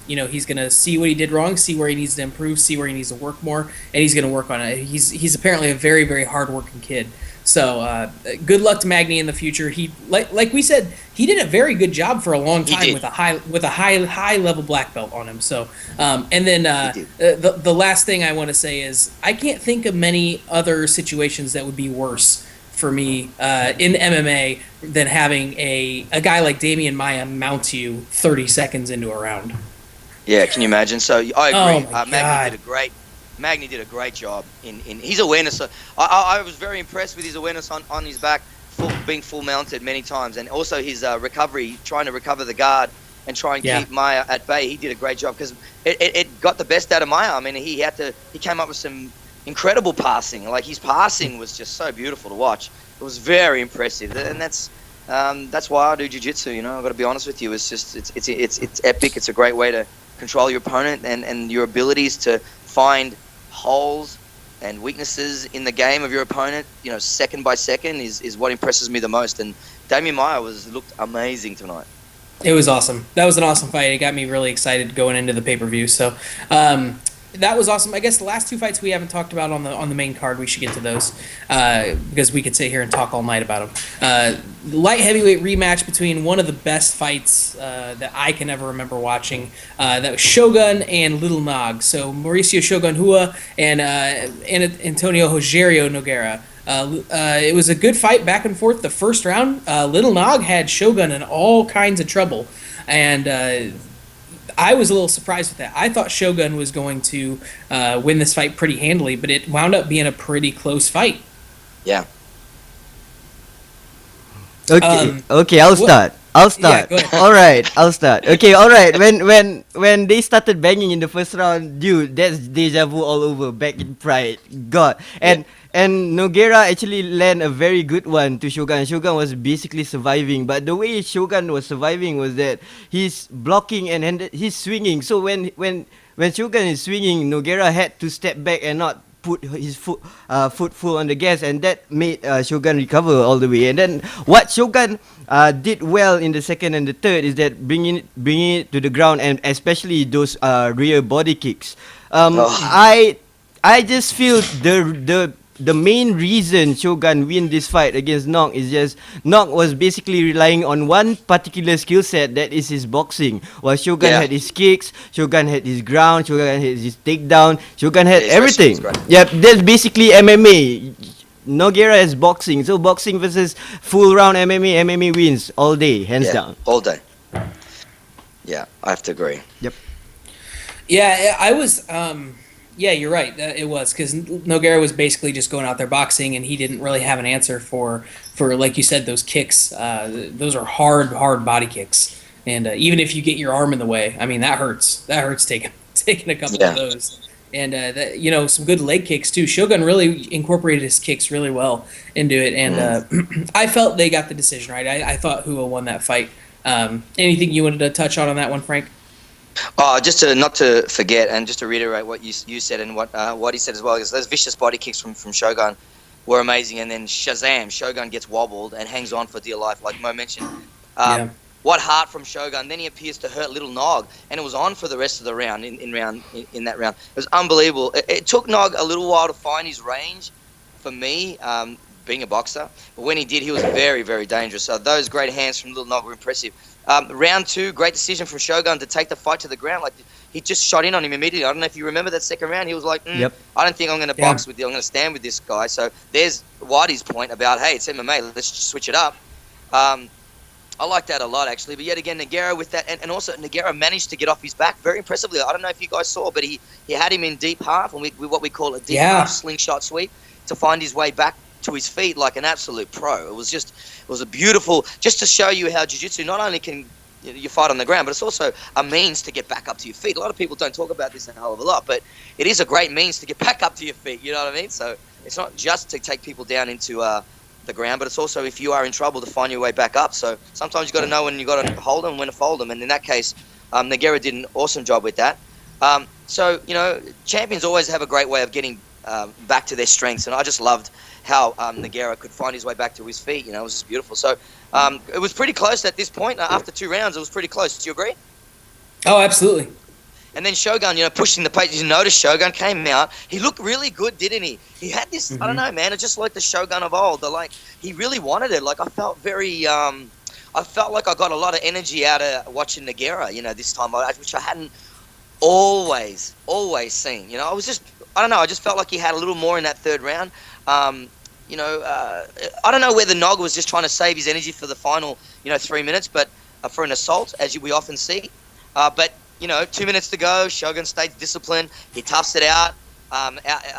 He's going to see what he did wrong, see where he needs to improve, see where he needs to work more, and he's going to work on it. He's apparently a very, very hardworking kid. So good luck to Magny in the future. He like we said, he did a very good job for a long time with a high level black belt on him. So and then the last thing I want to say is I can't think of many other situations that would be worse for me in MMA than having a guy like Damian Maia mount you 30 seconds into a round. Yeah, can you imagine? So I agree. Oh my God. Magny did a great job in his awareness. I was very impressed with his awareness on his back, being full mounted many times, and also his recovery, trying to recover the guard and try and keep Maia at bay. He did a great job because it got the best out of Maia. I mean, he came up with some incredible passing. Like his passing was just so beautiful to watch. It was very impressive, and that's why I do jiu-jitsu. I've got to be honest with you. It's just it's epic. It's a great way to control your opponent and your abilities to find holes and weaknesses in the game of your opponent, second by second is what impresses me the most. And Damian Maia looked amazing tonight. It was awesome. That was an awesome fight. It got me really excited going into the pay-per-view. So, That was awesome. I guess the last two fights we haven't talked about on the main card. We should get to those because we could sit here and talk all night about them. The light heavyweight rematch between one of the best fights that I can ever remember watching. That was Shogun and Little Nog. So Mauricio Shogun Rua and Antonio Rogerio Nogueira. It was a good fight back and forth. The first round, Little Nog had Shogun in all kinds of trouble, and I was a little surprised with that. I thought Shogun was going to win this fight pretty handily, but it wound up being a pretty close fight. Yeah. Okay, I'll start. Yeah, go ahead. All right, I'll start. Okay, all right. When they started banging in the first round, dude, that's deja vu all over. Back in Pride, God, and Nogueira actually landed a very good one to Shogun. Shogun was basically surviving, but the way Shogun was surviving was that he's blocking and he's swinging. So when Shogun is swinging, Nogueira had to step back and not put his foot full on the gas, and that made Shogun recover all the way. And then what Shogun did well in the second and the third is that bringing it to the ground, and especially those rear body kicks. I just feel the main reason Shogun win this fight against Nog is just Nog was basically relying on one particular skill set, that is his boxing. While Shogun had his kicks, Shogun had his ground, Shogun had his takedown, Shogun had everything. Yep, that's basically MMA. Nogueira has boxing, so boxing versus full round MMA wins all day, hands down. All day. Yeah, I have to agree. Yep. Yeah, I was. Yeah, you're right. It was because Nogueira was basically just going out there boxing, and he didn't really have an answer for like you said, those kicks. Those are hard body kicks, and even if you get your arm in the way, I mean that hurts. That hurts taking a couple of those. And some good leg kicks too. Shogun really incorporated his kicks really well into it, and I felt they got the decision right. I thought Rua won that fight. Anything you wanted to touch on that one, Frank? Oh, just to not to forget, and just to reiterate what you said and what he said as well, is those vicious body kicks from Shogun were amazing, and then Shazam, Shogun gets wobbled and hangs on for dear life, like Mo mentioned. What heart from Shogun. Then he appears to hurt Little Nog, and it was on for the rest of the round. In that round, it was unbelievable. It took Nog a little while to find his range. For me, being a boxer, but when he did, he was very, very dangerous. So those great hands from Little Nog were impressive. Round two, great decision from Shogun to take the fight to the ground. Like he just shot in on him immediately. I don't know if you remember that second round. He was like, I don't think I'm going to box with you. I'm going to stand with this guy. So there's Whitey's point about, hey, it's MMA. Let's just switch it up. I like that a lot, actually. But yet again, Nogueira with that, and also Nogueira managed to get off his back very impressively. I don't know if you guys saw, but he had him in deep half, and what we call a deep half slingshot sweep, to find his way back to his feet like an absolute pro. It was a beautiful, just to show you how jiu-jitsu not only can you fight on the ground, but it's also a means to get back up to your feet. A lot of people don't talk about this a hell of a lot, but it is a great means to get back up to your feet. You know what I mean? So it's not just to take people down into the ground, but it's also, if you are in trouble, to find your way back up. So sometimes you got to know when you got to hold them, when to fold them, and in that case, Nogueira did an awesome job with that. So champions always have a great way of getting back to their strengths, and I just loved how Nogueira could find his way back to his feet. It was just beautiful. So it was pretty close at this point. After 2 rounds, it was pretty close. Do you agree? Oh, absolutely. And then Shogun, pushing the pace. You notice Shogun came out. He looked really good, didn't he? He had this, I don't know, man. It's just like the Shogun of old. He really wanted it. Like, I felt very, I felt like I got a lot of energy out of watching Nogueira, this time, which I hadn't always seen. I was just, I don't know, I just felt like he had a little more in that third round. I don't know whether Nog was just trying to save his energy for the final, 3 minutes, but for an assault, as we often see. But 2 minutes to go, Shogun stayed disciplined. He toughs it out.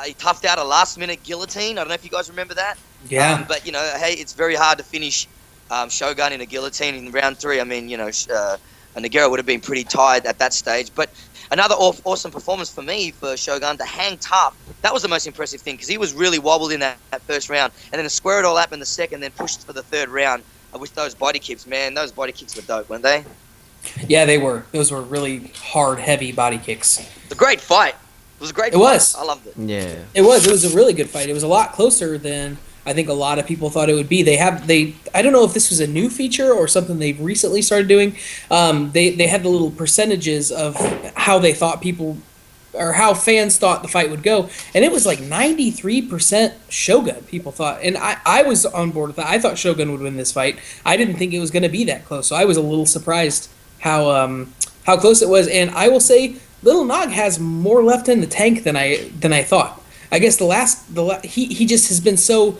He toughed out a last-minute guillotine. I don't know if you guys remember that. Yeah. But, hey, it's very hard to finish Shogun in a guillotine in round 3. I mean, Nogueira would have been pretty tired at that stage. But another awesome performance for me, for Shogun to hang tough. That was the most impressive thing, because he was really wobbled in that first round. And then to square it all up in the second, then pushed for the third round with those body kicks. Man, those body kicks were dope, weren't they? Yeah, they were. Those were really hard, heavy body kicks. It's a great fight. It was a great fight. It was. I loved it. Yeah. It was a really good fight. It was a lot closer than I think a lot of people thought it would be. I don't know if this was a new feature or something they've recently started doing. They had the little percentages of how they thought people or how fans thought the fight would go, and it was like 93% Shogun. People thought, and I was on board with that. I thought Shogun would win this fight. I didn't think it was going to be that close, so I was a little surprised how close it was. And I will say, Little Nog has more left in the tank than I thought. I guess he just has been so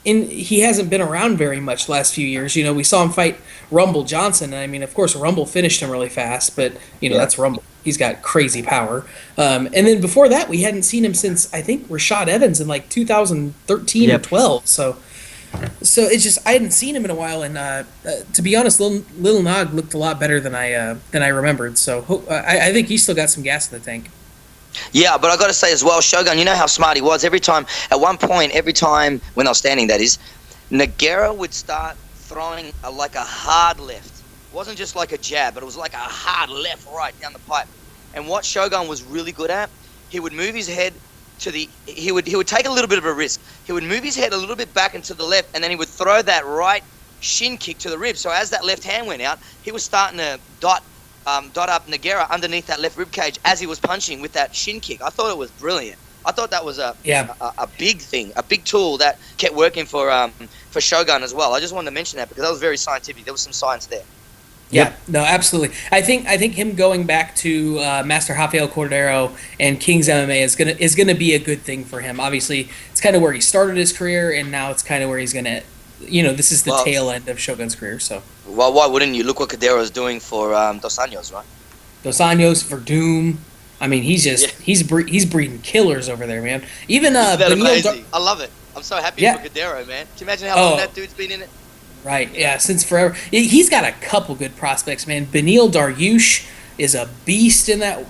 he hasn't been around very much the last few years. You know, we saw him fight Rumble Johnson, and I mean, of course, Rumble finished him really fast, but you know that's Rumble. He's got crazy power. And then before that, we hadn't seen him since I think Rashad Evans in like 2013 or 12. So it's just I hadn't seen him in a while, and to be honest, Little Nog looked a lot better than I remembered. So I think he's still got some gas in the tank. Yeah, but I got to say as well, Shogun, you know how smart he was. Every time when I was standing, that is, Nogueira would start throwing like a hard left. It wasn't just like a jab, but it was like a hard left right down the pipe. And what Shogun was really good at, he would move his head he would take a little bit of a risk. He would move his head a little bit back into the left, and then he would throw that right shin kick to the rib. So as that left hand went out, he was starting to dot up Nogueira underneath that left rib cage as he was punching with that shin kick. I thought it was brilliant. I thought that was a big thing, a big tool that kept working for Shogun as well. I just wanted to mention that because that was very scientific. There was some science there. Yeah, no, absolutely. I think him going back to Master Rafael Cordero and King's MMA is gonna be a good thing for him. Obviously, it's kind of where he started his career, and now it's kind of where he's gonna, this is the tail end of Shogun's career. So. Well, why wouldn't you? Look what Cadero is doing for Dos Anjos, right? Dos Anjos, for Doom. I mean, he's breeding killers over there, man. Even Isn't that amazing? I love it. I'm so happy for Cadero, man. Can you imagine how long that dude's been in it? Right, yeah, since forever. He's got a couple good prospects, man. Benil Dariush is a beast in that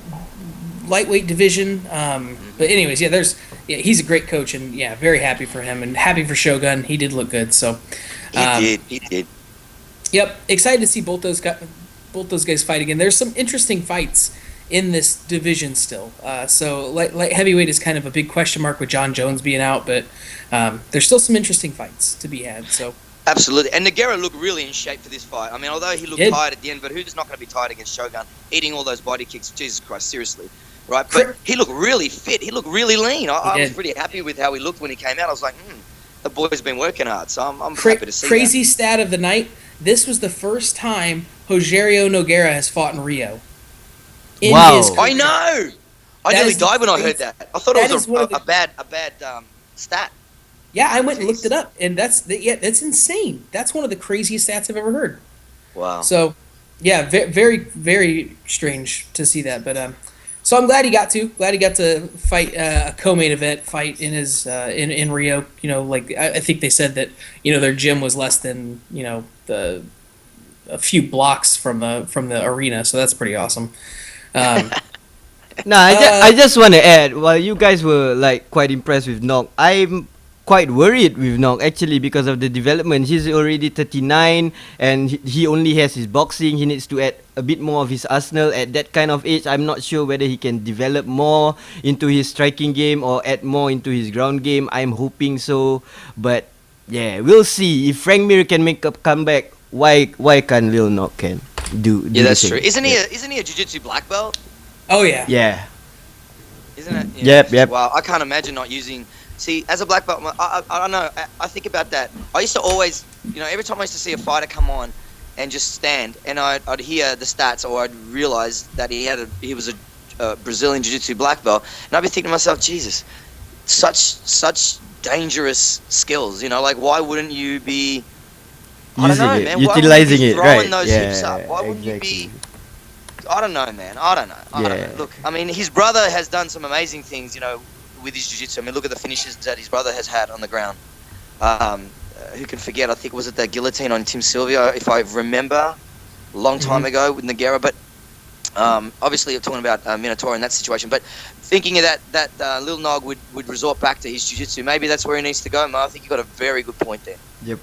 lightweight division. But anyways, he's a great coach, and very happy for him and happy for Shogun. He did look good, so. He did. Yep, excited to see both those guys fight again. There's some interesting fights in this division still. So light heavyweight is kind of a big question mark with John Jones being out, but there's still some interesting fights to be had. So. Absolutely, and Nogueira looked really in shape for this fight. I mean, although he looked tired at the end, but who's not going to be tired against Shogun? Eating all those body kicks, Jesus Christ, seriously, right? But he looked really fit. He looked really lean. I was pretty happy with how he looked when he came out. I was like, the boy's been working hard, so I'm happy to see crazy that. Stat of the night, this was the first time Rogerio Nogueira has fought in Rio. Wow. I know! I nearly died when I heard that. I thought it was a bad stat. Yeah, I went and looked it up, and that's insane. That's one of the craziest stats I've ever heard. Wow. So, yeah, very, very strange to see that. But so I'm glad he got to fight a co-main event fight in his in Rio. You know, like I think they said that their gym was less than a few blocks from the arena, so that's pretty awesome. I just want to add, while you guys were like quite impressed with Nog, I'm quite worried with Nog actually because of the development. He's already 39 and he only has his boxing. He needs to add a bit more of his arsenal at that kind of age. I'm not sure whether he can develop more into his striking game or add more into his ground game. I'm hoping so, but yeah, we'll see. If Frank Mir can make a comeback, why can't Lil Nog can do that's true. Isn't he a jiu-jitsu black belt? Oh yeah. Yeah. Isn't it? Yep. Wow, I can't imagine not using. See, as a black belt, I don't know. I think about that. I used to always, every time I used to see a fighter come on and just stand, and I'd hear the stats, or I'd realize that he was a Brazilian Jiu-Jitsu black belt, and I'd be thinking to myself, Jesus, such dangerous skills. Like why wouldn't you be? I don't know, man. Utilizing it, right? Throwing those hips up. Why wouldn't you be? I don't know, man. I don't know. Look, I mean, his brother has done some amazing things, with his jiu-jitsu. I mean, look at the finishes that his brother has had on the ground. Who can forget? I think, was it the guillotine on Tim Sylvia, if I remember, a long time ago with Nogueira. But obviously, I'm talking about Minotaur in that situation. But thinking of that Lil Nog would resort back to his jiu-jitsu. Maybe that's where he needs to go, Mo. I think you got a very good point there. Yep.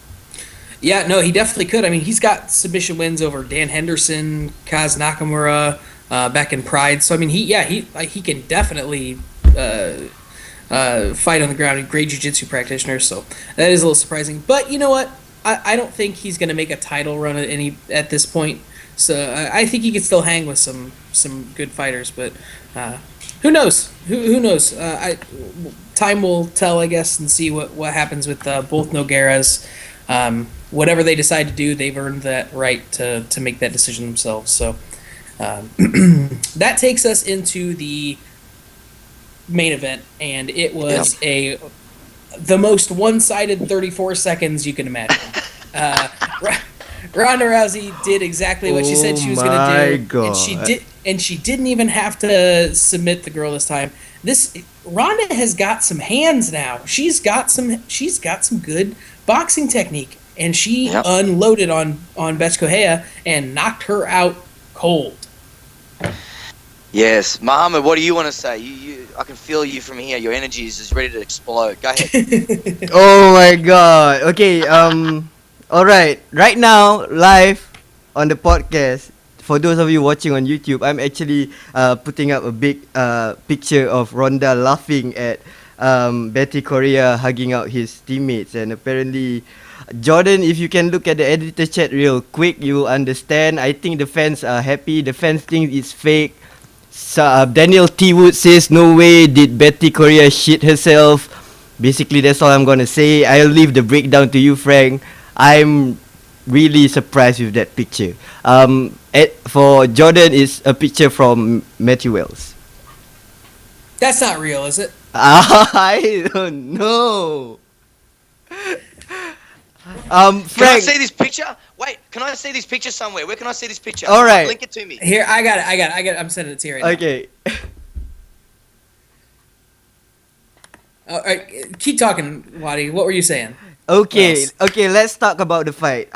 Yeah, no, he definitely could. I mean, he's got submission wins over Dan Henderson, Kaz Nakamura, back in Pride. So I mean, he can definitely fight on the ground. A great jiu-jitsu practitioner, so that is a little surprising. But you know what? I don't think he's going to make a title run at this point. So I think he could still hang with some good fighters, but who knows? Who knows? Time will tell, I guess, and see what happens with both Nogueiras. Whatever they decide to do, they've earned that right to make that decision themselves. So that takes us into the main event, and it was the most one-sided 34 seconds you can imagine. Ronda Rousey did exactly what she said she was going to do, God. and she didn't even have to submit the girl this time. Ronda has got some hands now. She's got some good boxing technique, and she unloaded on Bethe Correia and knocked her out cold. Yes, Muhammad, what do you want to say? I can feel you from here. Your energy is just ready to explode. Go ahead. Oh my God. Okay. All right. Right now, live on the podcast. For those of you watching on YouTube, I'm actually putting up a big picture of Ronda laughing at Bethe Correia hugging out his teammates, and apparently, Jordan, if you can look at the editor chat real quick, you will understand. I think the fans are happy. The fans think it's fake. So, Daniel T. Wood says, no way did Bethe Correia shit herself. Basically, that's all I'm gonna say. I'll leave the breakdown to you, Frank. I'm really surprised with that picture. For Jordan, it's a picture from Matthew Wells. That's not real, is it? I don't know. Can I Frank. see this picture? Wait, can I see this picture somewhere? Where can I see this picture? All right. Link it to me. Here, I got it. I'm sending it to you right now. Okay. All right, keep talking, Wadi. What were you saying? Okay, let's talk about the fight.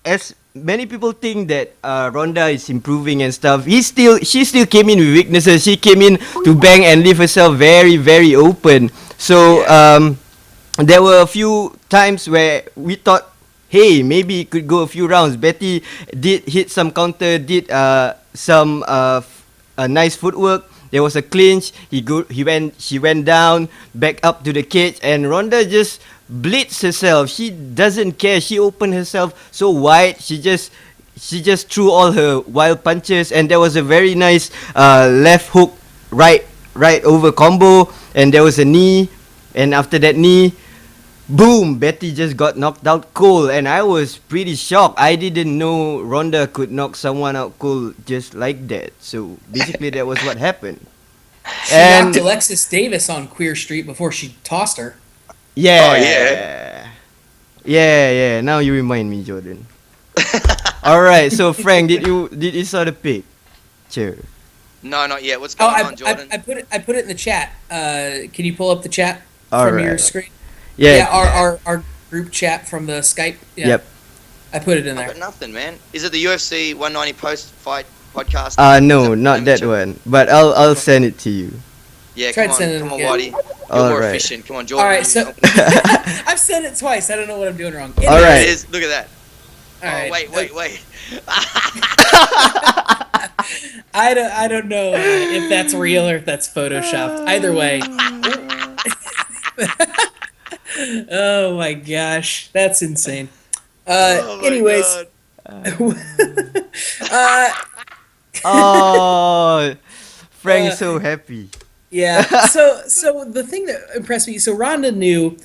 As many people think that Ronda is improving and stuff, she still came in with weaknesses. She came in to bang and leave herself very, very open. So there were a few times where we thought, hey, maybe it could go a few rounds. Bethe did hit some counter, did some nice footwork. There was a clinch. She went down, back up to the cage, and Ronda just blitzed herself. She doesn't care. She opened herself so wide. She just threw all her wild punches, and there was a very nice left hook, right over combo, and there was a knee, and after that knee, boom, Bethe just got knocked out cold, and I was pretty shocked. I didn't know Ronda could knock someone out cold just like that. So basically, that was what happened. She knocked Alexis Davis on Queer Street before she tossed her. Yeah. Oh, yeah. Yeah. Now you remind me, Jordan. All right. So Frank, did you saw the picture? No, not yet. What's going on, Jordan? I put it in the chat. Can you pull up the chat All from right. your screen? Yeah. Our group chat from the Skype. Yeah. Yep. I put it in I've there. got nothing, man. Is it the UFC 190 post-fight podcast? No, not that one. But I'll send it to you. Yeah, Try come to send it on, again. Waddy. You're All more right. efficient. Come on, Jordan. All right, so I've said it twice. I don't know what I'm doing wrong. All There right. it is. Look at that. All right. Wait. I don't know if that's real or if that's photoshopped. Either way. Oh my gosh, that's insane. Oh my Anyways, God. Oh, Frank's so happy. yeah. So the thing that impressed me, so Ronda's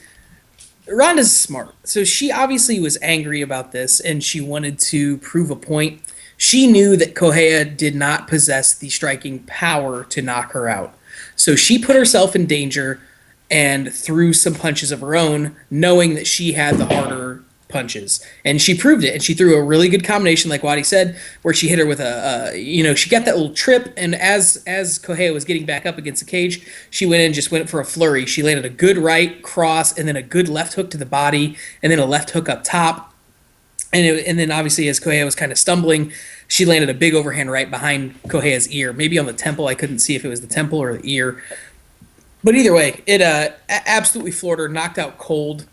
smart. So she obviously was angry about this and she wanted to prove a point. She knew that Correia did not possess the striking power to knock her out. So she put herself in danger and threw some punches of her own, knowing that she had the harder punches. And she proved it. And she threw a really good combination, like Wadi said, where she hit her with she got that little trip. And as Correia was getting back up against the cage, she went for a flurry. She landed a good right cross and then a good left hook to the body and then a left hook up top. And then obviously as Correia was kind of stumbling, she landed a big overhand right behind Correia's ear, maybe on the temple. I couldn't see if it was the temple or the ear. But either way, it absolutely floored her, knocked out cold.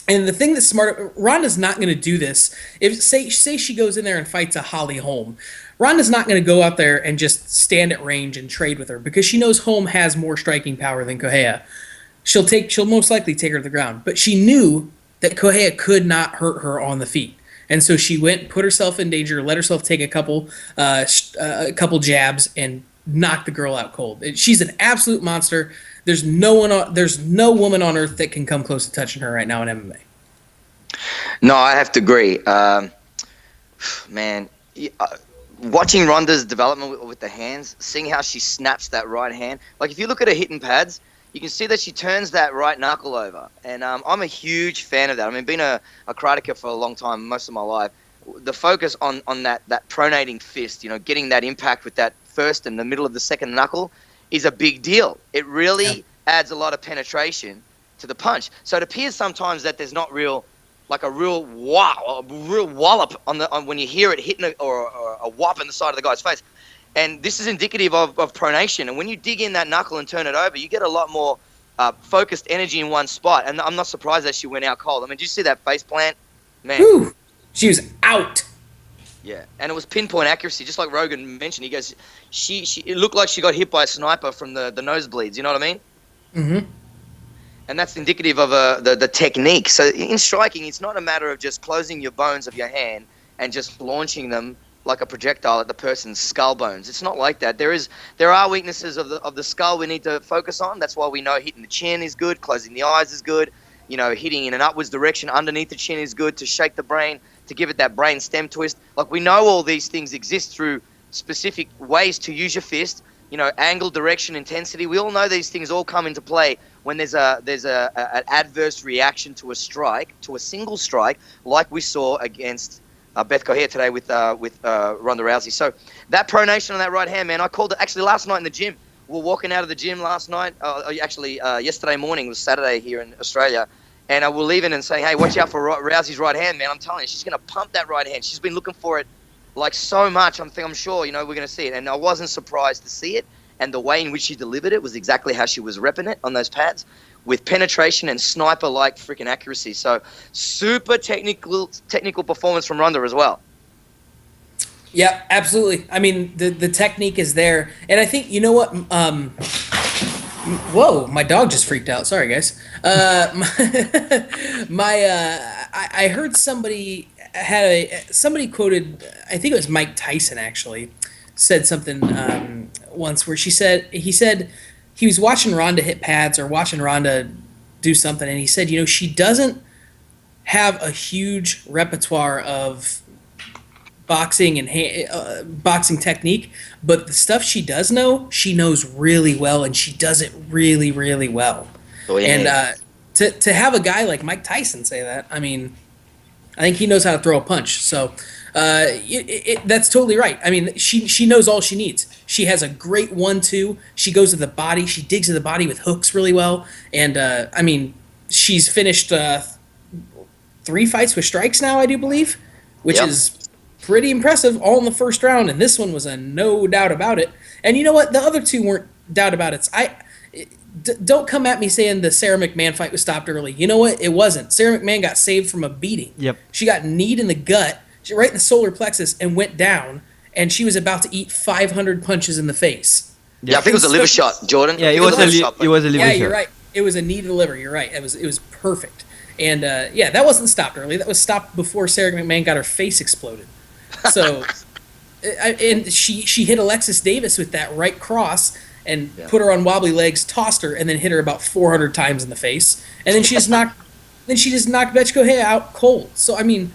And the thing that's smart, Ronda's not going to do this. If say she goes in there and fights a Holly Holm, Ronda's not going to go out there and just stand at range and trade with her because she knows Holm has more striking power than Correia. She'll most likely take her to the ground. But she knew that Correia could not hurt her on the feet. And so she went, put herself in danger, let herself take a couple jabs, and knocked the girl out cold. She's an absolute monster. There's no woman on earth that can come close to touching her right now in MMA. No, I have to agree. Man, watching Ronda's development with the hands, seeing how she snaps that right hand. Like, if you look at her hitting pads, you can see that she turns that right knuckle over. And I'm a huge fan of that. I mean, being a karateka for a long time, most of my life, the focus on that pronating fist, getting that impact with that first and the middle of the second knuckle is a big deal. It really adds a lot of penetration to the punch. So it appears sometimes that there's not a real wallop on when you hear it hitting or a whop in the side of the guy's face. And this is indicative of pronation. And when you dig in that knuckle and turn it over, you get a lot more focused energy in one spot. And I'm not surprised that she went out cold. I mean, did you see that face plant? Man. Whew. She was out. Yeah, and it was pinpoint accuracy, just like Rogan mentioned. He goes, it looked like she got hit by a sniper from the nosebleeds. You know what I mean? Mm-hmm. And that's indicative of the technique. So in striking, it's not a matter of just closing your bones of your hand and just launching them like a projectile at the person's skull bones. It's not like that. There are weaknesses of the skull we need to focus on. That's why we know hitting the chin is good, closing the eyes is good. Hitting in an upwards direction underneath the chin is good to shake the brain, to give it that brain stem twist. Like, we know all these things exist through specific ways to use your fist. Angle, direction, intensity. We all know these things all come into play when there's an adverse reaction to a strike, to a single strike, like we saw against Beth Cohere today with Ronda Rousey. So that pronation on that right hand, man, I called it actually last night in the gym. We were walking out of the gym last night. Yesterday morning was Saturday here in Australia. And we're leaving and saying, hey, watch out for Rousey's right hand, man. I'm telling you, she's going to pump that right hand. She's been looking for it like so much. I'm sure, we're going to see it. And I wasn't surprised to see it. And the way in which she delivered it was exactly how she was repping it on those pads, with penetration and sniper-like freaking accuracy. So super technical performance from Ronda as well. Yeah, absolutely. I mean, the technique is there. And I think, you know what? Whoa, my dog just freaked out. Sorry, guys. I heard somebody quoted, I think it was Mike Tyson actually, said something once where he said he was watching Ronda hit pads or watching Ronda do something, and he said, she doesn't have a huge repertoire of boxing and boxing technique, but the stuff she does know, she knows really well, and she does it really, really well. Oh, yeah. And to have a guy like Mike Tyson say that, I mean, I think he knows how to throw a punch. So that's totally right. I mean, she knows all she needs. She has a great 1-2. She goes to the body. She digs to the body with hooks really well. And I mean, she's finished 3 fights with strikes now, I do believe, which is pretty impressive, all in the first round, and this one was a no doubt about it. And you know what? The other 2 weren't doubt about it. Don't come at me saying the Sarah McMahon fight was stopped early. You know what? It wasn't. Sarah McMahon got saved from a beating. Yep. She got kneed in the gut, right in the solar plexus, and went down, and she was about to eat 500 punches in the face. Yeah, I think it was a liver shot, Jordan. Yeah, it was a liver shot. Yeah, you're right. It was a knee to the liver. You're right. It was perfect. And that wasn't stopped early. That was stopped before Sarah McMahon got her face exploded. So, and she hit Alexis Davis with that right cross and put her on wobbly legs, tossed her, and then hit her about 400 times in the face. And then she just knocked Beth Cohere out cold. So I mean,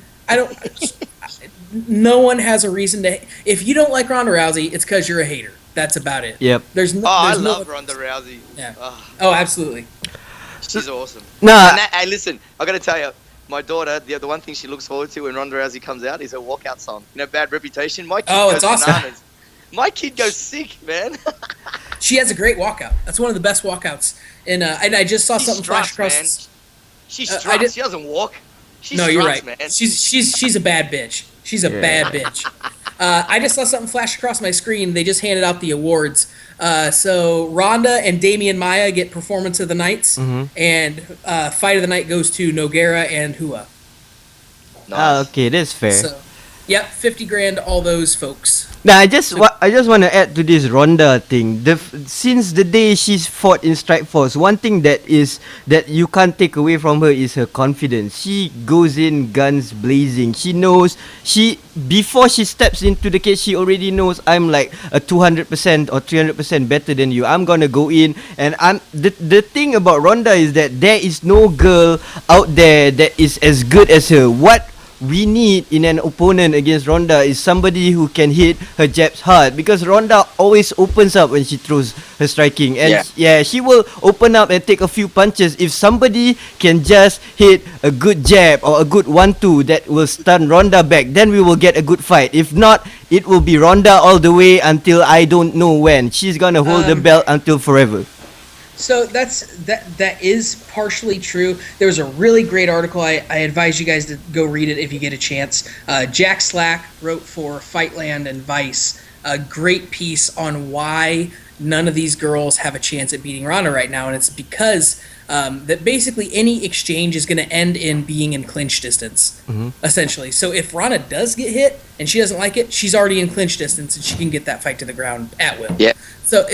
no one has a reason to. If you don't like Ronda Rousey, it's because you're a hater. That's about it. Yep. I love Ronda Rousey. Yeah. Oh, absolutely. She's awesome. Nah. Hey, listen, I got to tell you. My daughter, the one thing she looks forward to when Ronda Rousey comes out is her walkout song. Bad Reputation. My kid goes awesome. Bananas. My kid goes sick, man. She has a great walkout. That's one of the best walkouts. And I just saw something flash across. Man. She struts. She doesn't walk. You're right. Man. She's a bad bitch. She's a bad bitch. I just saw something flash across my screen. They just handed out the awards. So Ronda and Damian Maia get Performance of the Nights, and Fight of the Night goes to Nogueira and Hua. Nice. Okay, that's fair. So, Yep, 50 grand, all those folks. Now I just want to add to this Ronda thing. Since the day she's fought in Strikeforce, one thing that you can't take away from her is her confidence. She goes in guns blazing. She knows before she steps into the cage, she already knows I'm like a 200% or 300% better than you. I'm gonna go in, and the thing about Ronda is that there is no girl out there that is as good as her. What we need in an opponent against Ronda is somebody who can hit her jabs hard, because Ronda always opens up when she throws her striking, and she will open up and take a few punches. If somebody can just hit a good jab or a good 1-2 that will stun Ronda back, then we will get a good fight. If not, it will be Ronda all the way until I don't know when. She's gonna hold the belt until forever. So that is partially true. There was a really great article. I advise you guys to go read it if you get a chance. Jack Slack wrote for Fightland and Vice a great piece on why none of these girls have a chance at beating Ronda right now, and it's because that basically any exchange is going to end in being in clinch distance, essentially. So if Ronda does get hit and she doesn't like it, she's already in clinch distance and she can get that fight to the ground at will. Yeah. So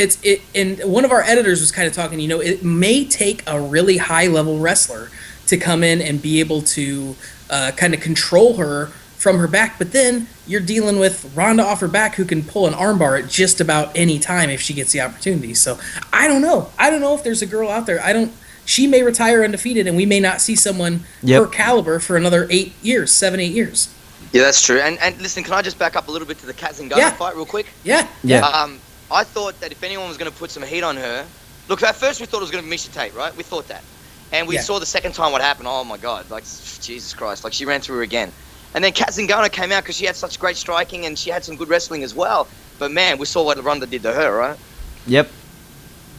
and one of our editors was kind of talking, it may take a really high level wrestler to come in and be able to kind of control her from her back, but then you're dealing with Ronda off her back who can pull an armbar at just about any time if she gets the opportunity. So I don't know if there's a girl out there. She may retire undefeated and we may not see someone her caliber for another 7, 8 years. Yeah, that's true. And listen, can I just back up a little bit to the Kazangana fight real quick? Yeah. I thought that if anyone was going to put some heat on her, look, at first we thought it was going to be Miesha Tate, right? We thought that. And we saw the second time what happened. Oh, my God. Like, Jesus Christ. Like, she ran through her again. And then Kazangana came out because she had such great striking and she had some good wrestling as well. But, man, we saw what Ronda did to her, right? Yep.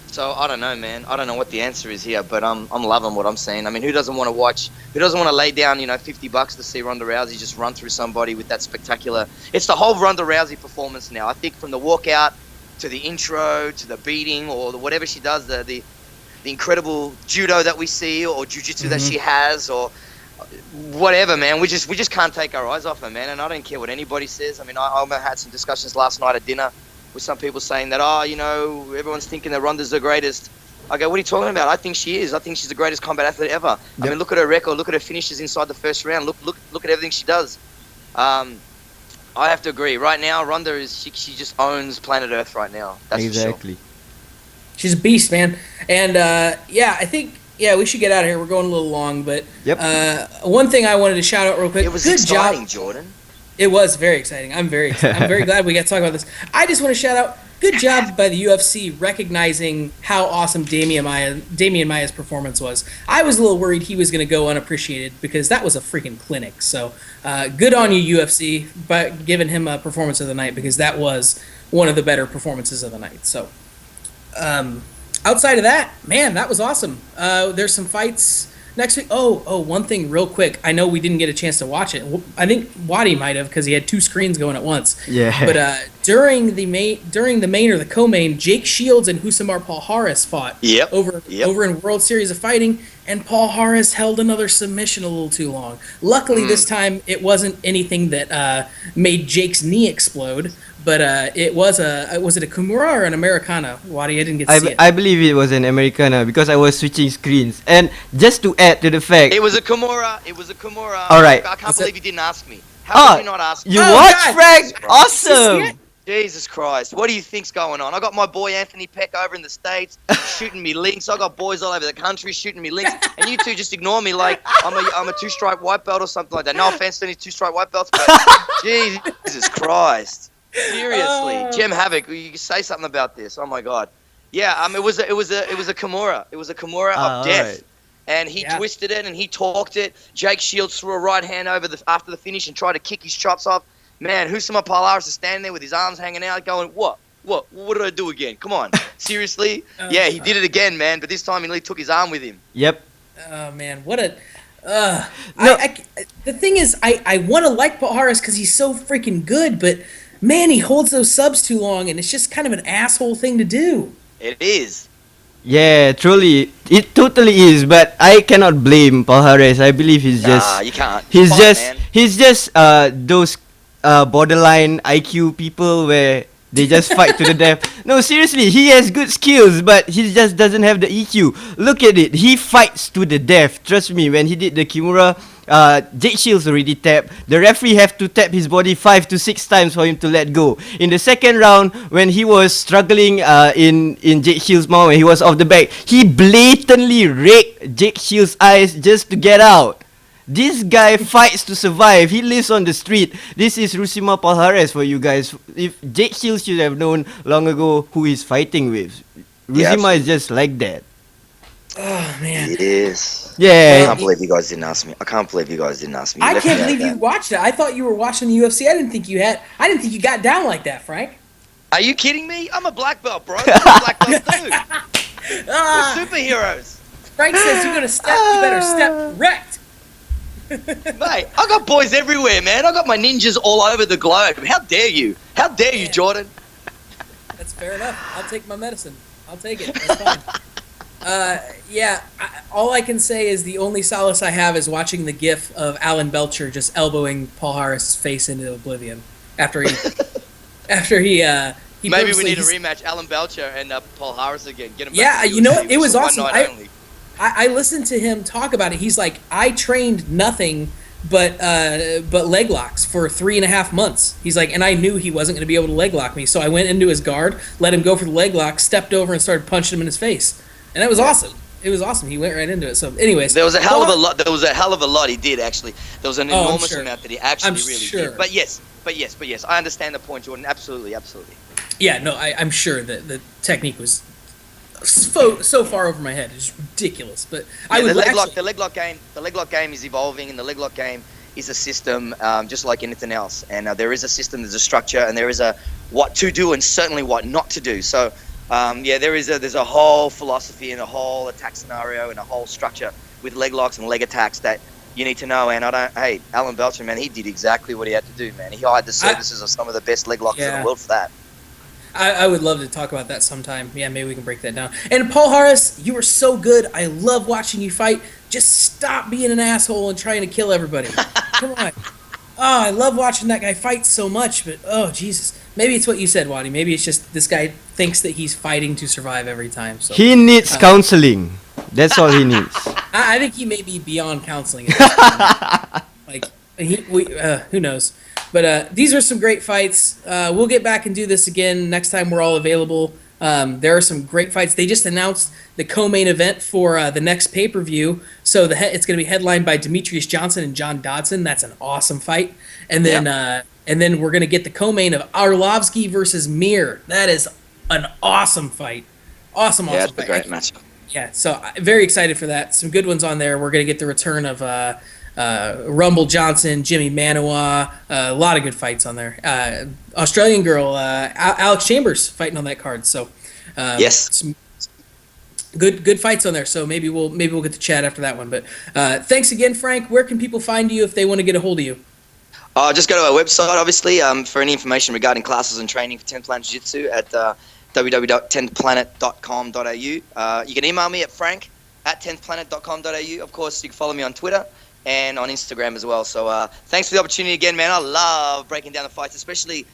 So, I don't know, man. I don't know what the answer is here, but I'm loving what I'm seeing. I mean, who doesn't want to watch, who doesn't want to lay down, $50 to see Ronda Rousey just run through somebody with that spectacular... It's the whole Ronda Rousey performance now. I think from the walkout to the intro, to the beating, or whatever she does, the incredible judo that we see, or jiu-jitsu that she has, or whatever, man. We just can't take our eyes off her, man. And I don't care what anybody says. I mean, I had some discussions last night at dinner with some people saying that, everyone's thinking that Ronda's the greatest. I go, what are you talking about? I think she is. I think she's the greatest combat athlete ever. Yep. I mean, look at her record. Look at her finishes inside the first round. Look at everything she does. I have to agree. Right now, Ronda she just owns planet Earth right now. That's exactly. For sure. She's a beast, man. And I think we should get out of here. We're going a little long, but one thing I wanted to shout out real quick. It was good exciting, job. Jordan. It was very exciting. I'm very glad we got to talk about this. I just want to shout out. Good job by the UFC recognizing how awesome Damian Maia's performance was. I was a little worried he was going to go unappreciated because that was a freaking clinic. So good on you, UFC, by giving him a performance of the night, because that was one of the better performances of the night. So outside of that, man, that was awesome. There's some fights next week. Oh, one thing real quick. I know we didn't get a chance to watch it. I think Wadi might have, because he had 2 screens going at once. Yeah. But during the main or the co-main, Jake Shields and Husamar Palhares fought over in World Series of Fighting, and Palhares held another submission a little too long. Luckily, this time it wasn't anything that made Jake's knee explode. But was it a Kimura or an Americana? Wadi, I didn't get to see it. I believe it was an Americana because I was switching screens. And just to add to the fact... It was a Kimura. All right. I can't believe you didn't ask me. How did you not ask me? You watched, Frank? Awesome! Jesus Christ. What do you think's going on? I got my boy Anthony Peck over in the States shooting me links. I got boys all over the country shooting me links. And you two just ignore me like I'm a 2-stripe white belt or something like that. No offense to any 2-stripe white belts, but Jesus Christ. Seriously, Gem Havoc, you say something about this. Oh my God, yeah. It was a Kimura. It was a Kimura of death, right. And he twisted it and he talked it. Jake Shields threw a right hand over after the finish and tried to kick his chops off. Man, Husamar Palhares is standing there with his arms hanging out, going, "What did I do again? Come on, seriously." He did it again, man. But this time he took his arm with him. Yep. Oh man, what a. The thing is, I want to like Palhares because he's so freaking good, but. Man, he holds those subs too long, and it's just kind of an asshole thing to do. It is. Yeah, truly, it totally is. But I cannot blame Palhares. I believe he's just. You can't. He's just those borderline IQ people where they just fight to the death. No, seriously, he has good skills, but he just doesn't have the EQ. Look at it, he fights to the death. Trust me, when he did the Kimura, Jake Shields already tapped. The referee have to tap his body 5 to 6 times for him to let go. In the second round, when he was struggling in Jake Shields' mouth, when he was off the back, he blatantly raked Jake Shields' eyes just to get out. This guy fights to survive. He lives on the street. This is Rusima Palhares for you guys. If Jake Shields should have known long ago who he's fighting with. Rusima is just like that. Oh man. Yes. Yeah. I can't believe you guys didn't ask me. I can't believe you guys didn't ask me. I can't believe you watched it. I thought you were watching the UFC. I didn't think you got down like that, Frank. Are you kidding me? I'm a black belt, bro. I'm a black belt too. We're superheroes. Frank says you're gonna step. You better step wrecked. Mate, I got boys everywhere, man. I got my ninjas all over the globe. How dare you? How dare you, Jordan? That's fair enough. I'll take my medicine. I'll take it. That's fine. All I can say is the only solace I have is watching the gif of Alan Belcher just elbowing Paul Harris' face into oblivion after he Maybe we need a rematch, Alan Belcher and Paul Harris again. Get him back. Yeah, you know what? It was awesome. Only. I listened to him talk about it. He's like, I trained nothing but leg locks for 3.5 months. He's like, and I knew he wasn't going to be able to leg lock me, so I went into his guard, let him go for the leg lock, stepped over and started punching him in his face, and that was awesome. It was awesome. He went right into it. So, anyways, there was a hell of a lot. There was a hell of a lot he did actually. There was an enormous amount that he actually did. But yes. I understand the point, Jordan. Absolutely. Yeah, no, I'm sure that the technique was so far over my head. It's ridiculous. But yeah, the leg lock game is evolving, and the leg lock game is a system, just like anything else. And there is a system, there's a structure, and there is a what to do and certainly what not to do. So there's a whole philosophy and a whole attack scenario and a whole structure with leg locks and leg attacks that you need to know. And hey, Alan Belcher, man, he did exactly what he had to do, man. He hired the services of some of the best leg lockers in the world for that. I would love to talk about that sometime. Yeah, maybe we can break that down. And Paul Harris, you were so good. I love watching you fight. Just stop being an asshole and trying to kill everybody. Come on. Oh, I love watching that guy fight so much, but oh, Jesus. Maybe it's what you said, Wadi. Maybe it's just this guy thinks that he's fighting to survive every time. So he needs counseling. That's all he needs. I think he may be beyond counseling. Who knows? But these are some great fights. We'll get back and do this again next time we're all available. There are some great fights. They just announced the co-main event for the next pay-per-view. So it's going to be headlined by Demetrius Johnson and John Dodson. That's an awesome fight. And then we're going to get the co-main of Arlovsky versus Mir. That is an awesome fight. Awesome fight. It's a great matchup. Yeah, so very excited for that. Some good ones on there. We're going to get the return of Rumble Johnson, Jimmy Manawa, a lot of good fights on there. Australian girl, Alex Chambers fighting on that card. So yes, some good fights on there. So maybe we'll get to chat after that one. But thanks again, Frank. Where can people find you if they want to get a hold of you? Just go to our website, obviously, for any information regarding classes and training for 10th Planet Jiu-Jitsu at www.10thplanet.com.au. You can email me at frank@10thplanet.com.au. Of course, you can follow me on Twitter and on Instagram as well. So thanks for the opportunity again, man. I love breaking down the fights, especially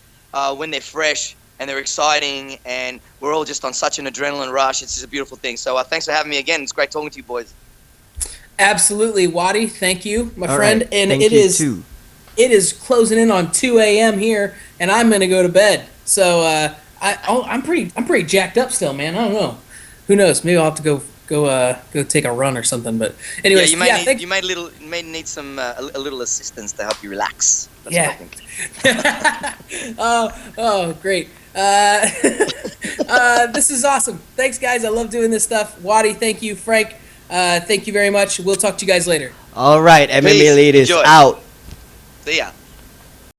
when they're fresh and they're exciting and we're all just on such an adrenaline rush. It's just a beautiful thing. So thanks for having me again. It's great talking to you boys. Absolutely, Wadi. Thank you, my friend. Right. And Thank it you is too. It is closing in on 2 a.m. here, and I'm gonna go to bed. So I'm pretty jacked up still, man. I don't know. Who knows? Maybe I'll have to go take a run or something. But anyways, you may need some a little assistance to help you relax. That's what I think. Oh, great. This is awesome. Thanks, guys. I love doing this stuff. Wadi, thank you. Frank, thank you very much. We'll talk to you guys later. All right, MMA Peace. ladies Enjoy. out. See ya.